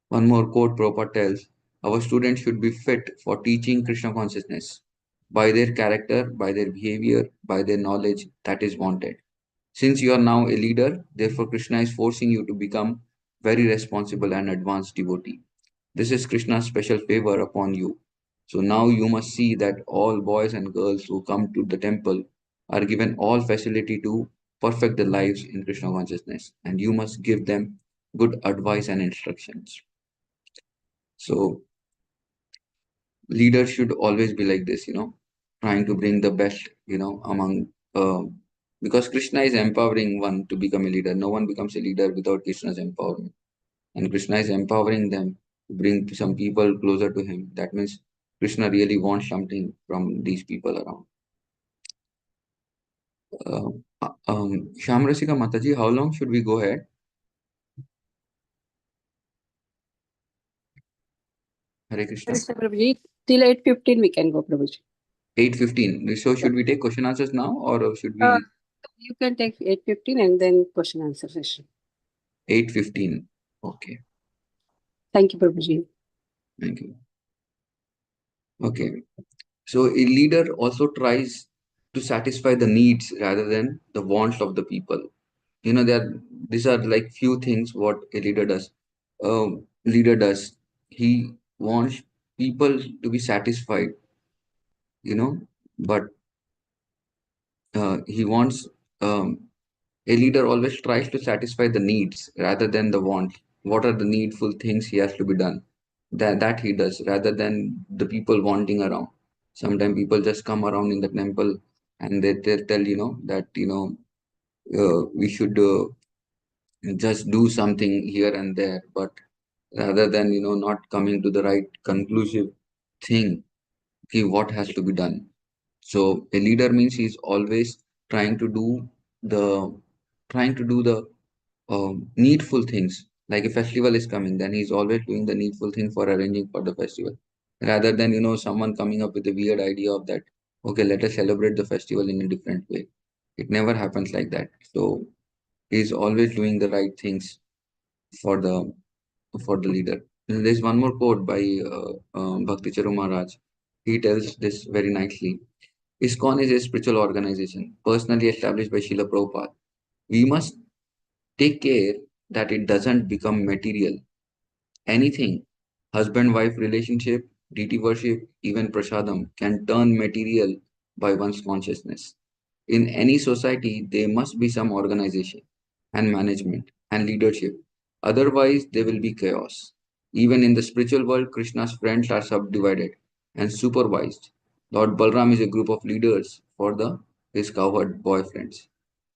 One more quote Prabhupada tells, our students should be fit for teaching Krishna consciousness by their character, by their behavior, by their knowledge that is wanted. Since you are now a leader, therefore Krishna is forcing you to become very responsible and advanced devotee. This is Krishna's special favor upon you. So now you must see that all boys and girls who come to the temple are given all facility to perfect their lives in Krishna consciousness, and you must give them good advice and instructions. So leaders should always be like this, trying to bring the best, among, because Krishna is empowering one to become a leader. No one becomes a leader without Krishna's empowerment. And Krishna is empowering them to bring some people closer to him. That means Krishna really wants something from these people around. Shamrasika Mataji, how long should we go ahead? Hare Krishna. Krishna Prabhuji, till 8:15 we can go, Prabhuji. 8:15. So should we take question answers now, or should we? You can take 8:15 and then question answer session. 8:15. Okay. Thank you, Prabhuji. Thank you. Okay. So a leader also tries to satisfy the needs rather than the wants of the people. These are like few things what a leader does. Leader does. He wants people to be satisfied, but he wants, a leader always tries to satisfy the needs rather than the wants. What are the needful things he has to be done? That he does rather than the people wanting around. Sometimes people just come around in the temple and they tell, that, we should just do something here and there, but rather than, not coming to the right conclusive thing, okay, what has to be done. So a leader means he's always trying to do the needful things. Like a festival is coming, then he's always doing the needful thing for arranging for the festival, rather than, someone coming up with a weird idea of that, okay, let us celebrate the festival in a different way. It never happens like that. So he's always doing the right things for the leader. And there's one more quote by Bhakti Charu Maharaj. He tells this very nicely. ISKCON is a spiritual organization personally established by Srila Prabhupada. We must take care that it doesn't become material. Anything, husband-wife relationship, deity worship, even prasadam, can turn material by one's consciousness. In any society, there must be some organization and management and leadership. Otherwise, there will be chaos. Even in the spiritual world, Krishna's friends are subdivided and supervised. Lord Balram is a group of leaders for his cowherd boyfriends.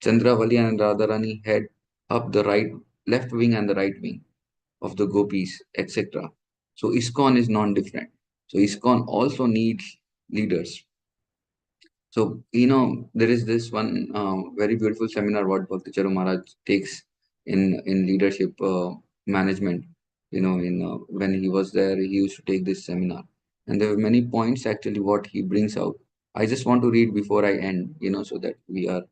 Chandravali and Radharani head up the left wing and the right wing of the gopis, etc. So ISKCON is non-different. So ISKCON also needs leaders. So, there is this one very beautiful seminar what Bhakti Charu Maharaj takes in leadership management. When he was there, he used to take this seminar. And there were many points actually what he brings out. I just want to read before I end, so that we are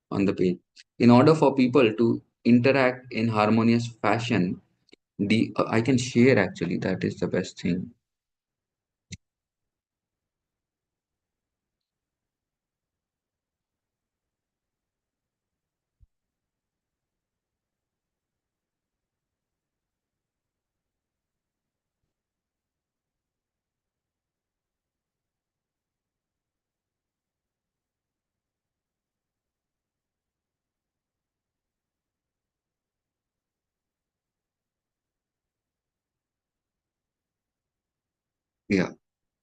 on the page. In order for people to interact in harmonious fashion, I can share actually, that is the best thing. Yeah.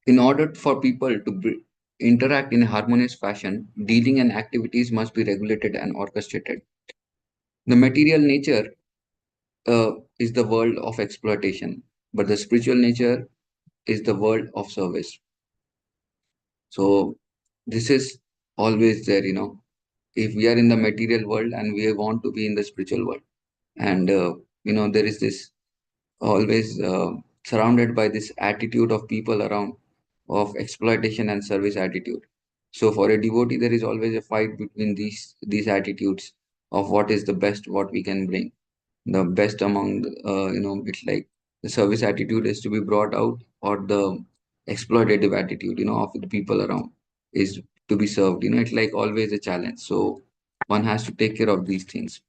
In order for people to interact in a harmonious fashion, dealing and activities must be regulated and orchestrated. The material nature is the world of exploitation, but the spiritual nature is the world of service. So this is always there, if we are in the material world and we want to be in the spiritual world, and there is this always surrounded by this attitude of people around of exploitation and service attitude. So for a devotee, there is always a fight between these attitudes of what is the best, what we can bring the best among it's like the service attitude is to be brought out, or the exploitative attitude of the people around is to be served. It's like always a challenge, so one has to take care of these things.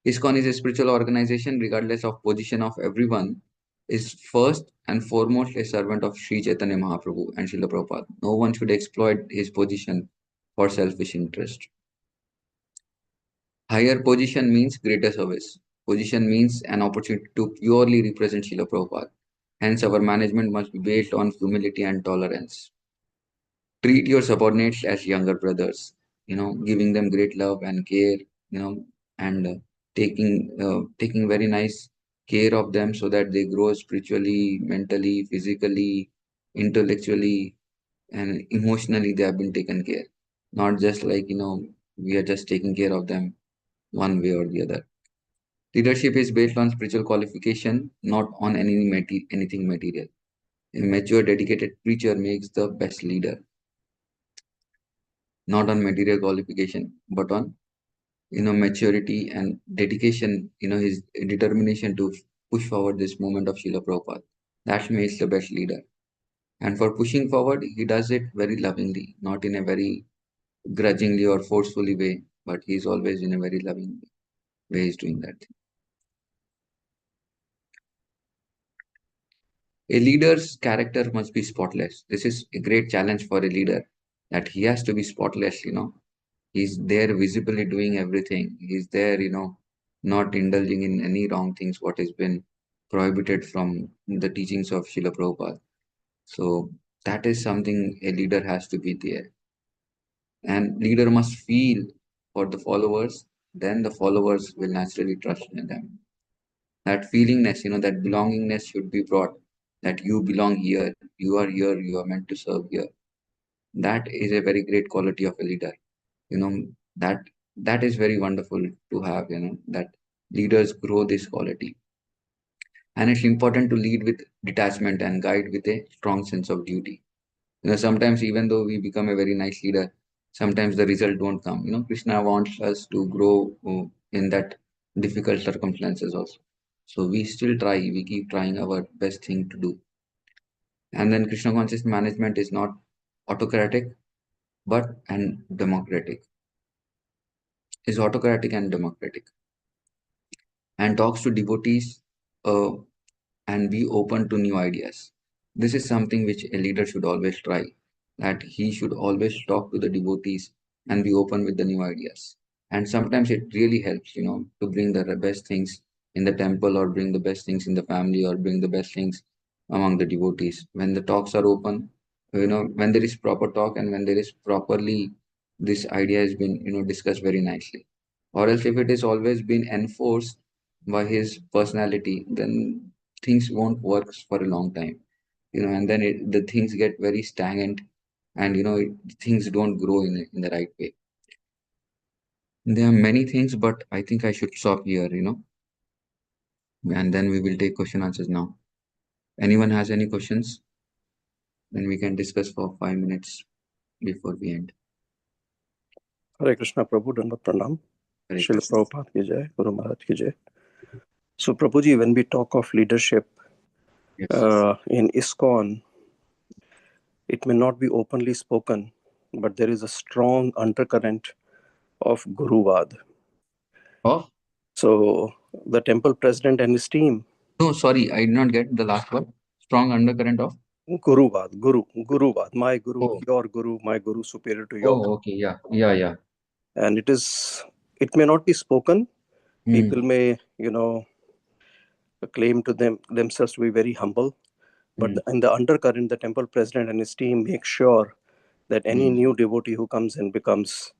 ISKCON is a spiritual organization, regardless of position of everyone, is first and foremost a servant of Sri Chaitanya Mahaprabhu and Srila Prabhupada. No one should exploit his position for selfish interest. Higher position means greater service. Position means an opportunity to purely represent Srila Prabhupada. Hence, our management must be based on humility and tolerance. Treat your subordinates as younger brothers, giving them great love and care, and taking very nice care of them so that they grow spiritually, mentally, physically, intellectually, and emotionally. They have been taken care, not just like we are just taking care of them one way or the other. Leadership is based on spiritual qualification, not on anything material. A mature, dedicated preacher makes the best leader, not on material qualification, but on maturity and dedication. His determination to push forward this movement of Srila Prabhupada. That makes the best leader. And for pushing forward, he does it very lovingly, not in a very grudgingly or forcefully way, but he's always in a very loving way. He's doing that. A leader's character must be spotless. This is a great challenge for a leader, that he has to be spotless. He's there visibly doing everything. He's there, not indulging in any wrong things, what has been prohibited from the teachings of Srila Prabhupada. So that is something a leader has to be there. And leader must feel for the followers, then the followers will naturally trust in them. That feelingness, that belongingness should be brought, that you belong here, you are here, you are meant to serve here. That is a very great quality of a leader. That that is very wonderful to have, that leaders grow this quality. And it's important to lead with detachment and guide with a strong sense of duty. Sometimes even though we become a very nice leader, sometimes the result don't come. Krishna wants us to grow in that difficult circumstances also. So we still try, we keep trying our best thing to do. And then Krishna conscious management is not autocratic, but and democratic. Is autocratic and democratic, and talks to devotees uh, and be open to new ideas. This is something which a leader should always try, that he should always talk to the devotees and be open with the new ideas. And sometimes it really helps, to bring the best things in the temple, or bring the best things in the family, or bring the best things among the devotees. When the talks are open, when there is proper talk, and when there is properly this idea has been, discussed very nicely. Or else if it is always been enforced by his personality, then things won't work for a long time, and then the things get very stagnant, and things don't grow in the right way. There are many things, but I think I should stop here, and then we will take question answers now. Anyone has any questions? Then we can discuss for 5 minutes before we end. Hare Krishna Prabhu, Dandavat Pranam. Hare Srila Krishna. Prabhupada ki jai, Guru Maharaj ki jai. So Prabhuji, when we talk of leadership Yes. in ISKCON, it may not be openly spoken, but there is a strong undercurrent of Guruvad. Oh, So the temple president and his team, no, sorry, I did not get the last one. Strong undercurrent of? Guruvad, my Guru, Oh. your Guru, my Guru superior to your. Oh, okay, yeah. And it may not be spoken. People may, claim to themselves to be very humble, But in the undercurrent, the temple president and his team make sure that any new devotee who comes in becomes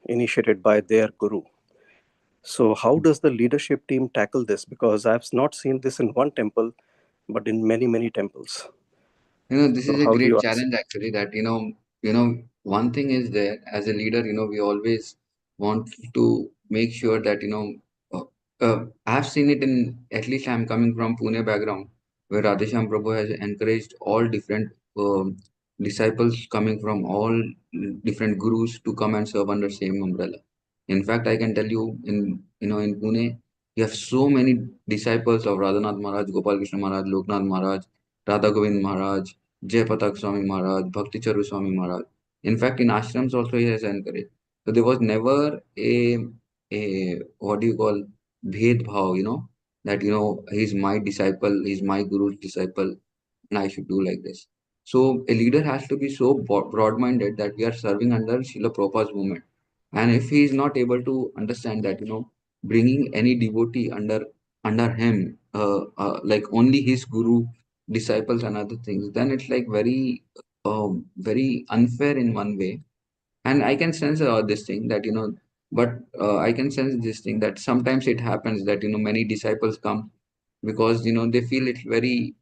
initiated by their guru. So how does the leadership team tackle this? Because I've not seen this in one temple, but in many, many temples. This So is a how do you great challenge actually, that one thing is there as a leader, we always want to make sure that I've seen it in, at least I'm coming from Pune background, where Radhesham Prabhu has encouraged all different disciples coming from all different gurus to come and serve under same umbrella. In fact, I can tell you in Pune, you have so many disciples of Radhanath Maharaj, Gopal Krishna Maharaj, Loknath Maharaj, Radha Govind Maharaj, Jai Patak Swami Maharaj, Bhakti Charu Swami Maharaj. In fact, in ashrams also he has encouraged. So there was never a what do you call bhed bhav, that he's my disciple, he's my guru's disciple, and I should do like this. So a leader has to be so broad-minded that we are serving under Srila Prabhupada's movement. And if he is not able to understand that, bringing any devotee under him, like only his guru, disciples, and other things, then it's like very unfair in one way. And I can sense this thing that but I can sense this thing that sometimes it happens that many disciples come because they feel it's very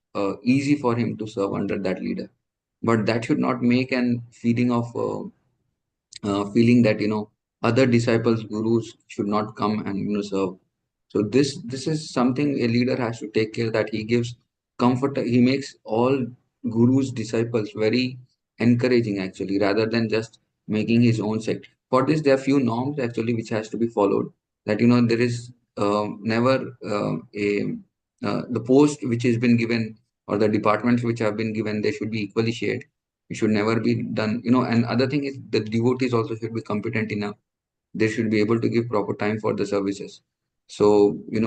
easy for him to serve under that leader, but that should not make an feeling of feeling that other disciples, gurus should not come and serve. So this is something a leader has to take care, that he gives comfort, he makes all gurus, disciples very encouraging actually, rather than just making his own sect. For this, there are few norms actually which has to be followed, that there is never a the post which has been given, or the departments which have been given, they should be equally shared. It should never be done, and other thing is the devotees also should be competent enough. They should be able to give proper time for the services. So a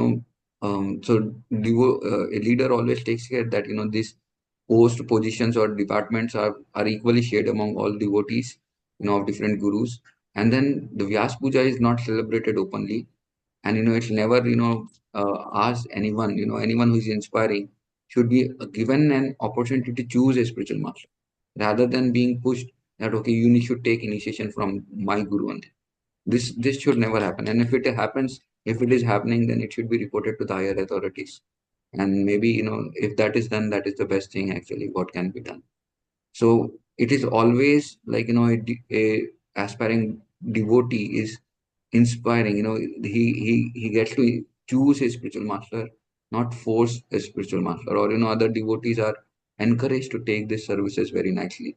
leader always takes care that these post positions or departments are equally shared among all devotees of different gurus. And then the Vyas Puja is not celebrated openly, and it's never asked anyone, anyone who is inspiring should be given an opportunity to choose a spiritual master, rather than being pushed that okay, you should take initiation from my guru. And this should never happen. And if it happens, if it is happening, then it should be reported to the higher authorities. And maybe if that is done, that is the best thing actually what can be done. So it is always like a aspiring devotee is inspiring. He gets to choose his spiritual master, not force a spiritual master. Or other devotees are encouraged to take these services very nicely,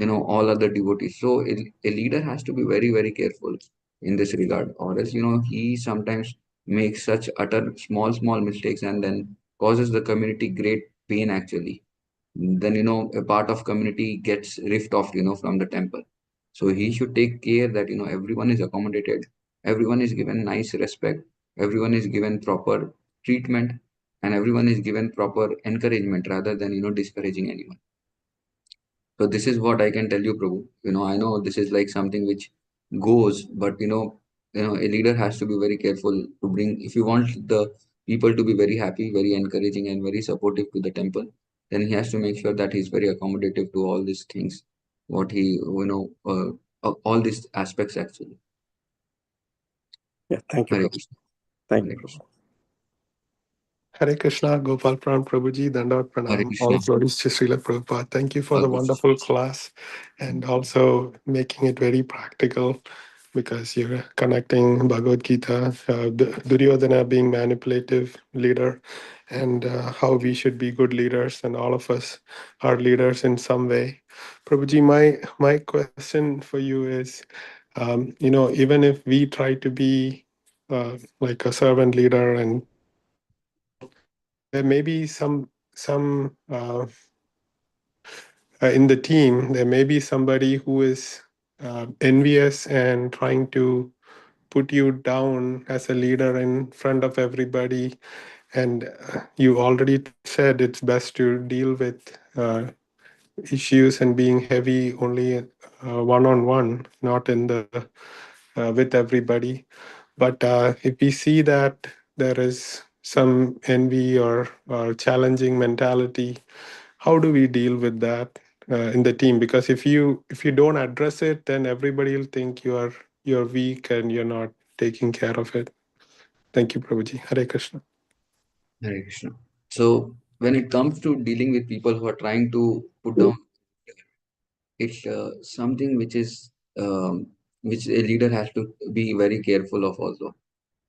all other devotees. So a leader has to be very, very careful in this regard, or else he sometimes makes such utter small mistakes, and then causes the community great pain actually. Then a part of community gets ripped off from the temple. So he should take care that everyone is accommodated, everyone is given nice respect, everyone is given proper treatment, and everyone is given proper encouragement, rather than discouraging anyone. So this is what I can tell you, Prabhu. I know this is like something which goes, but a leader has to be very careful to bring. If you want the people to be very happy, very encouraging, and very supportive to the temple, then he has to make sure that he's very accommodative to all these things. What he, all these aspects actually. Yeah, thank you, Hare Prabhu. Krishna. Thank Hare you, Krishna. Prabhu. Hare Krishna, Gopal Pran Prabhuji, Dandavat Hare Pranam. Krishna. All glories to Srila Prabhupada. Thank you for the Bhagavatam. wonderful class and also making it very practical, because you're connecting Bhagavad Gita, Duryodhana being manipulative leader, and how we should be good leaders, and all of us are leaders in some way. Prabhuji, my question for you is, even if we try to be like a servant leader and there may be some in the team, there may be somebody who is envious and trying to put you down as a leader in front of everybody. And you already said it's best to deal with issues and being heavy only one-on-one, not in the with everybody. But if we see that there is some envy or challenging mentality. How do we deal with that in the team? Because if you don't address it, then everybody will think you're weak and you're not taking care of it. Thank you, Prabhuji. Hare Krishna. Hare Krishna. So when it comes to dealing with people who are trying to put down, it's something which a leader has to be very careful of also.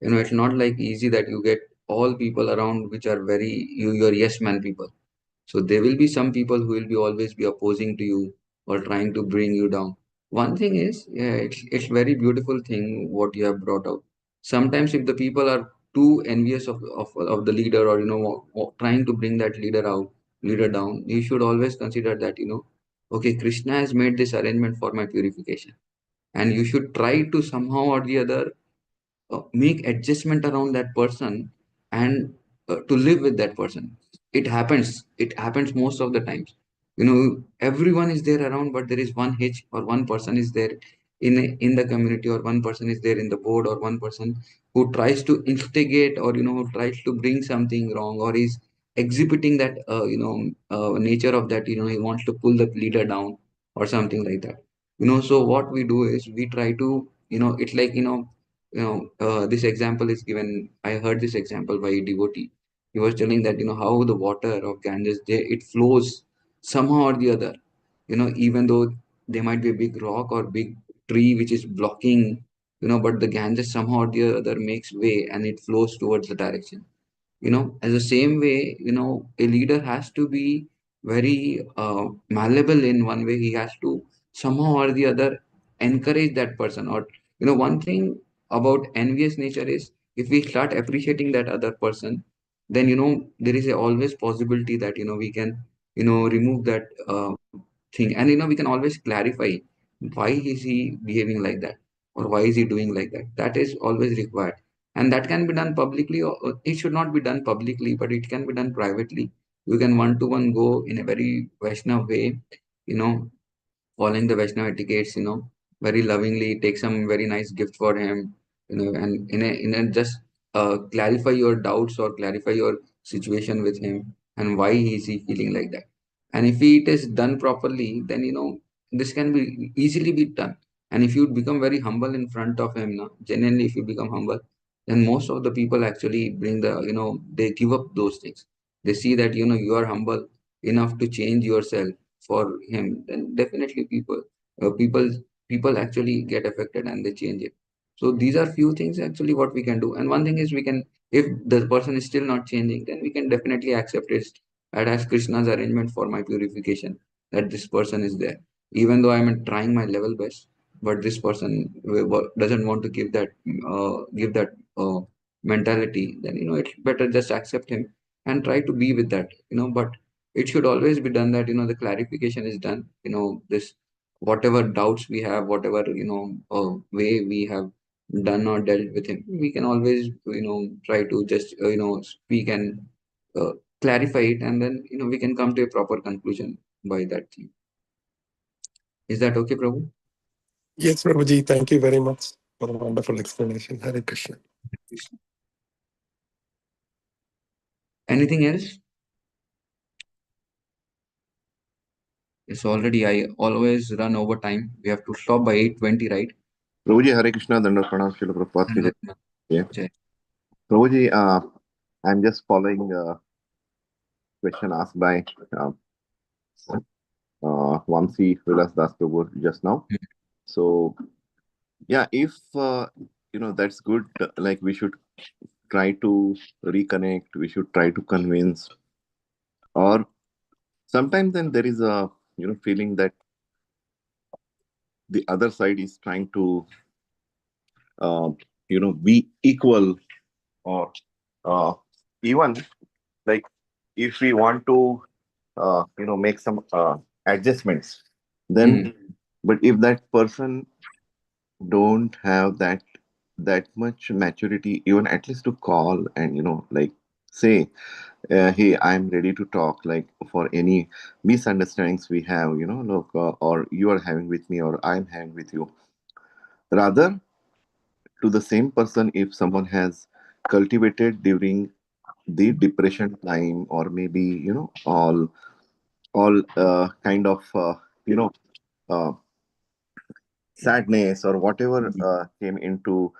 It's not like easy that you get all people around which are your yes man people. So there will be some people who will be always be opposing to you or trying to bring you down. One thing is, yeah, it's very beautiful thing what you have brought out. Sometimes if the people are too envious of the leader, or trying to bring that leader down, you should always consider that, okay, Krishna has made this arrangement for my purification, and you should try to somehow or the other make adjustment around that person, and to live with that person. It happens most of the times. Everyone is there around, but there is one hitch, or one person is there in the community, or one person is there in the board, or one person who tries to instigate, or who tries to bring something wrong, or is exhibiting that nature of that, he wants to pull the leader down or something like that. So what we do is we try to, it's like, this example is given. I heard this example by a devotee. He was telling that, how the water of Ganges, it flows somehow or the other. Even though there might be a big rock or big tree which is blocking, but the Ganges somehow or the other makes way, and it flows towards the direction. As the same way, a leader has to be very malleable. In one way, he has to somehow or the other encourage that person. Or one thing about envious nature is, if we start appreciating that other person, then there is always possibility that we can remove that thing, and we can always clarify why is he behaving like that, or why is he doing like that. That is always required, and that can be done publicly, or it should not be done publicly, but it can be done privately. You can one to one go in a very Vaishnav way, you know following the Vaishnav etiquettes, very lovingly take some very nice gift for him, and in a just clarify your doubts, or clarify your situation with him, and why is he feeling like that. And if it is done properly, then this can be easily be done. And if you become very humble in front of him, genuinely, if you become humble, then most of the people actually bring they give up those things. They see that you are humble enough to change yourself for him, then definitely uh, people people actually get affected and they change it. So these are few things actually what we can do. And one thing is, we can, if the person is still not changing, then we can definitely accept it as Krishna's arrangement for my purification, that this person is there, even though I'm trying my level best, but this person doesn't want to give that mentality. Then it's better just accept him and try to be with that. But it should always be done that the clarification is done. This, whatever doubts we have, whatever way we have done or dealt with him, we can always try to just speak and uh, clarify it, and then we can come to a proper conclusion by that thing. Is that okay, Prabhu? Yes, Prabhuji. Thank you very much for a wonderful explanation. Hare Krishna. Anything else? It's already, I always run over time. We have to stop by 8:20, right? Prabhuji, Hare Krishna, Dandavat Pranam, Srila Prabhupada ki jai. Yeah. Jai. Prabhuji, I'm just following question asked by Vamsi Vilas Das Prabhu just now. So, yeah, if that's good. Like, we should try to reconnect. We should try to convince. Or sometimes then there is a feeling that the other side is trying to be equal, or even like if we want to make some adjustments, then but if that person don't have that much maturity, even at least to call and like say, hey, I'm ready to talk, like for any misunderstandings we have, look, or you are having with me or I'm having with you, rather to the same person, if someone has cultivated during the depression time, or maybe, all kind of, uh, sadness or whatever came into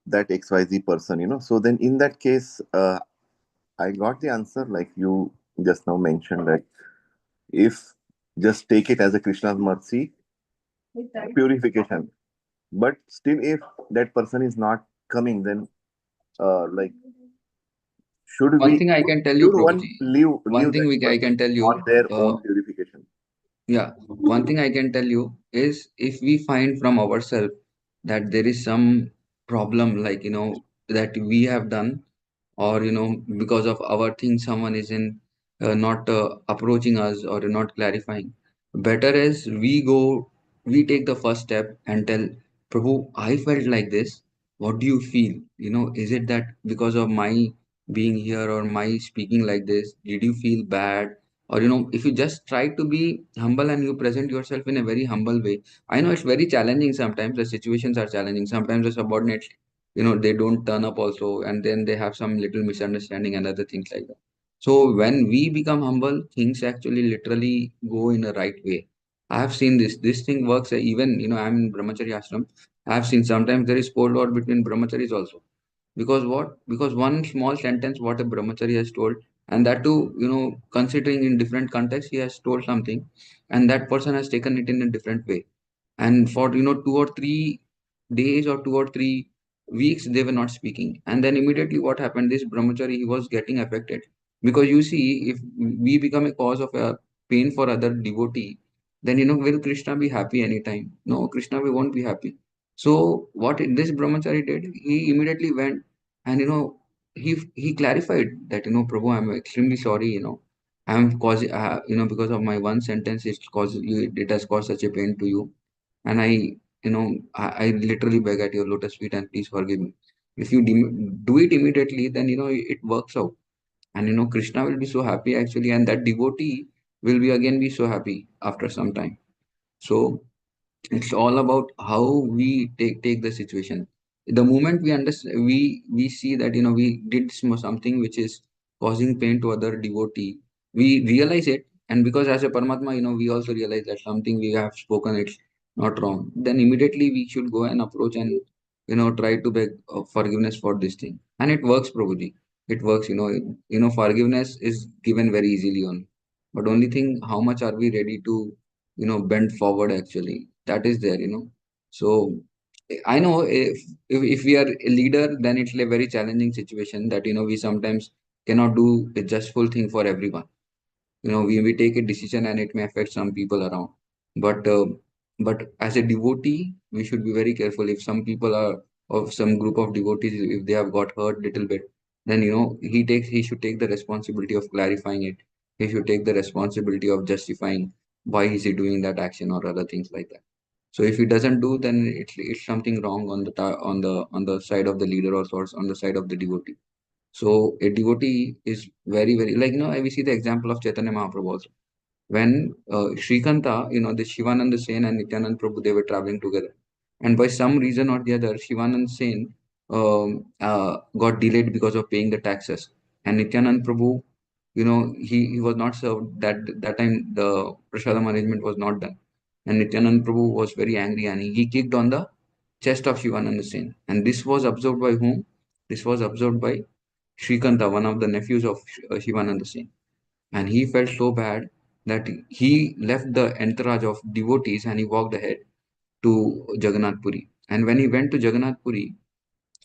that XYZ person, so then in that case, I got the answer like you just now mentioned, that if just take it as a Krishna's mercy, purification. But still, if that person is not coming, then like, should One we thing I can tell you, should one Prabhuji, one leave thing that I can person tell for you, their own purification? yeah, one thing I can tell you is if we find from ourselves that there is some problem, like, that we have done, or, because of our thing, someone is in not approaching us or not clarifying. Better is we take the first step and tell Prabhu, I felt like this. What do you feel? Is it that because of my being here or my speaking like this, did you feel bad? Or, if you just try to be humble and you present yourself in a very humble way. I know it's very challenging sometimes. The situations are challenging. Sometimes the subordinates, they don't turn up also, and then they have some little misunderstanding and other things like that. So when we become humble, things actually literally go in a right way. I have seen this thing works, even, I'm in brahmachari ashram. I have seen sometimes there is cold war between brahmacharis also, because what, because one small sentence what a brahmachari has told, and that too, considering in different contexts, he has told something, and that person has taken it in a different way, and for 2 or 3 days or 2 or 3 weeks they were not speaking, and then immediately what happened, this brahmachari, he was getting affected, because you see, if we become a cause of a pain for other devotee, then, will Krishna be happy anytime? No, Krishna we won't be happy. So what this brahmachari did, he immediately went, and he clarified that, Prabhu, I'm extremely sorry, I'm causing, because of my one sentence, it has caused such a pain to you, and I literally beg at your lotus feet, and please forgive me. If you do it immediately, then, it works out, and, Krishna will be so happy actually, and that devotee will be again be so happy after some time. So it's all about how we take the situation. The moment we understand, we see that, we did something which is causing pain to other devotee, we realize it, and because as a Paramatma, we also realize that something we have spoken, it's not wrong, then immediately we should go and approach and, try to beg forgiveness for this thing, and it works, Prabhuji. It works, forgiveness is given very easily on, but only thing, how much are we ready to, bend forward actually, that is there, so I know, if we are a leader, then it's a very challenging situation, that, we sometimes cannot do a just full thing for everyone. We take a decision and it may affect some people around, but as a devotee, we should be very careful. If some people are of some group of devotees, if they have got hurt little bit, then, he should take the responsibility of clarifying it. He should take the responsibility of justifying why is he doing that action or other things like that. So if he doesn't do, then it's something wrong on the on the side of the leader, or source on the side of the devotee. So a devotee is very, very, like, we see the example of Chaitanya Mahaprabhu also. When Shrikanta, the Shivananda Sen and Nityanand Prabhu, they were traveling together. And by some reason or the other, Shivananda Sen got delayed because of paying the taxes. And Nityanand Prabhu, he was not served. That time the prasadam arrangement was not done. And Nityanand Prabhu was very angry, and he kicked on the chest of Shivananda Sen. And this was observed by whom? This was observed by Shrikanta, one of the nephews of Shivananda Sen. And he felt so bad that he left the entourage of devotees and he walked ahead to Jagannath Puri. And when he went to Jagannath Puri,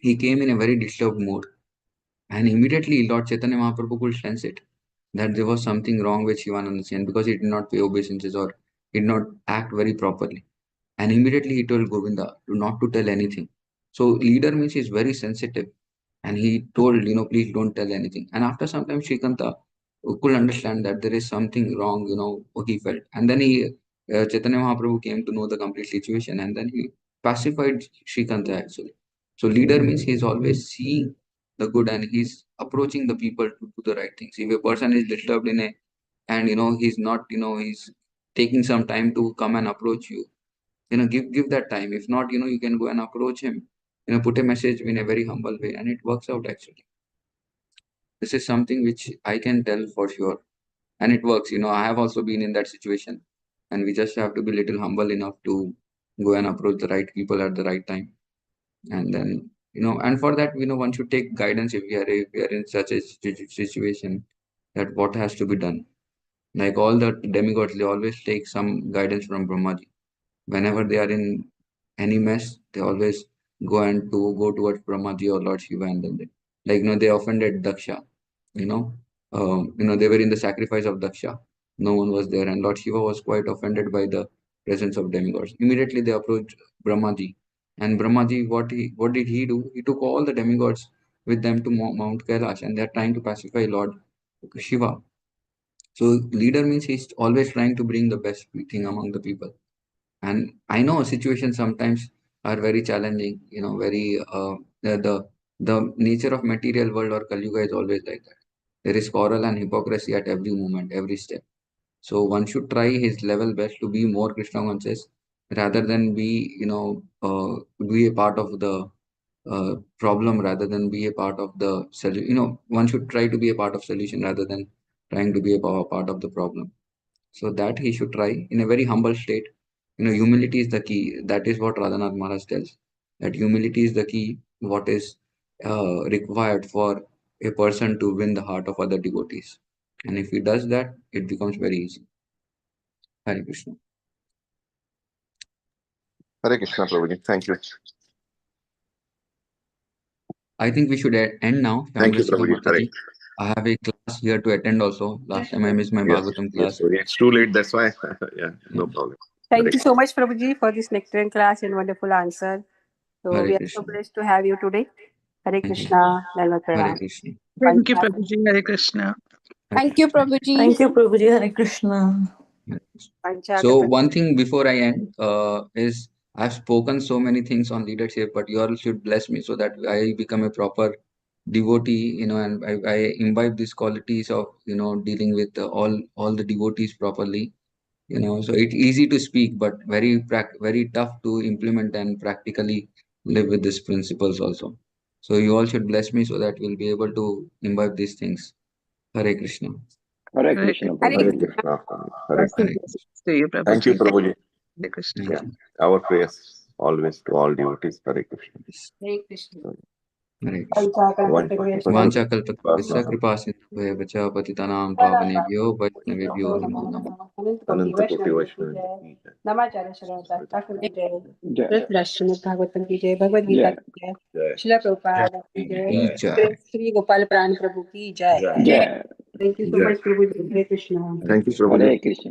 he came in a very disturbed mood. And immediately Lord Chaitanya Mahaprabhu could sense it, that there was something wrong with Shivananda Sen, because he did not pay obeisances or did not act very properly. And immediately he told Govinda not to tell anything. So leader means he's very sensitive, and he told, please don't tell anything. And after some time, Shrikanta could understand that there is something wrong, he felt. And then Chaitanya Mahaprabhu came to know the complete situation, and then he pacified Shrikanta actually. So leader means he's always seeing the good, and he's approaching the people to do the right things. If a person is disturbed in a, and, he's not, he's taking some time to come and approach you, give that time. If not, you can go and approach him, put a message in a very humble way, and it works out actually. This is something which I can tell for sure. And it works. I have also been in that situation. And we just have to be little humble enough to go and approach the right people at the right time. And then, and for that, one should take guidance if we are in such a situation, that what has to be done. Like all the demigods, they always take some guidance from Brahmaji. Whenever they are in any mess, they always go towards Brahmaji or Lord Shiva, and then they offended Daksha. They were in the sacrifice of Daksha. No one was there, and Lord Shiva was quite offended by the presence of demigods. Immediately they approached Brahmaji, and Brahmaji, what did he do? He took all the demigods with them to Mount Kailash, and they are trying to pacify Lord Shiva. So leader means he's always trying to bring the best thing among the people. And I know situations sometimes are very challenging. Very the nature of material world or Kali Yuga is always like that. There is quarrel and hypocrisy at every moment, every step. So one should try his level best to be more Krishna conscious, rather than be a part of the problem, rather than be a part of the solution. One should try to be a part of solution rather than trying to be a part of the problem. So that he should try in a very humble state. Humility is the key. That is what Radhanath Maharaj tells. That humility is the key. What is required for a person to win the heart of other devotees. And if he does that, it becomes very easy. Hare Krishna. Hare Krishna, Prabhuji. Thank you. I think we should end now. Thank you, Shyamala Prabhuji. Mataji. I have a class here to attend also. Last time I missed my Bhagavatam class. So it's too late. That's why. Yeah, no problem. Thank you so much, Prabhuji, for this nectarine class and wonderful answer. So Hare we are Krishna. so blessed to have you today. Hare Thank you. Krishna. Dalmat Hare Pranam. Krishna. Thank you, Prabhuji. Hare Krishna. Thank you, Prabhuji. Thank you, Prabhuji. Hare Krishna. So one thing before I end is I've spoken so many things on leadership, but you all should bless me so that I become a proper devotee, and I imbibe these qualities of dealing with all the devotees properly. So it's easy to speak, but very tough to implement and practically live with these principles also. So you all should bless me so that we'll be able to imbibe these things. Hare Krishna. Hare Krishna, Hare Prabhuji. Krishna. Hare Blessing Krishna. to you, Prabhuji. Thank you, Prabhuji. Hare Krishna. Thank Yeah, you. our prayers always to all devotees. Hare Krishna. Hare Krishna. Hare Krishna. Vanchakalpatarubhasya kripasindhubhaya patitanam pavanebhyo vaishnavebhyo namo namo. Ananta Koti Vaishnava. नमाचार्य Sharandas Thakur की जय, Jai. Shrimad Bhagavatam की जय, भगवद गीता की जय, Jai. शिला प्रभुपाद की जय, Jai. Shri Gopal प्राण प्रभु की जय. Jai. Thank you so much, Prabhu. Hare Krishna. Thank you, Prabhuji. Hare Krishna.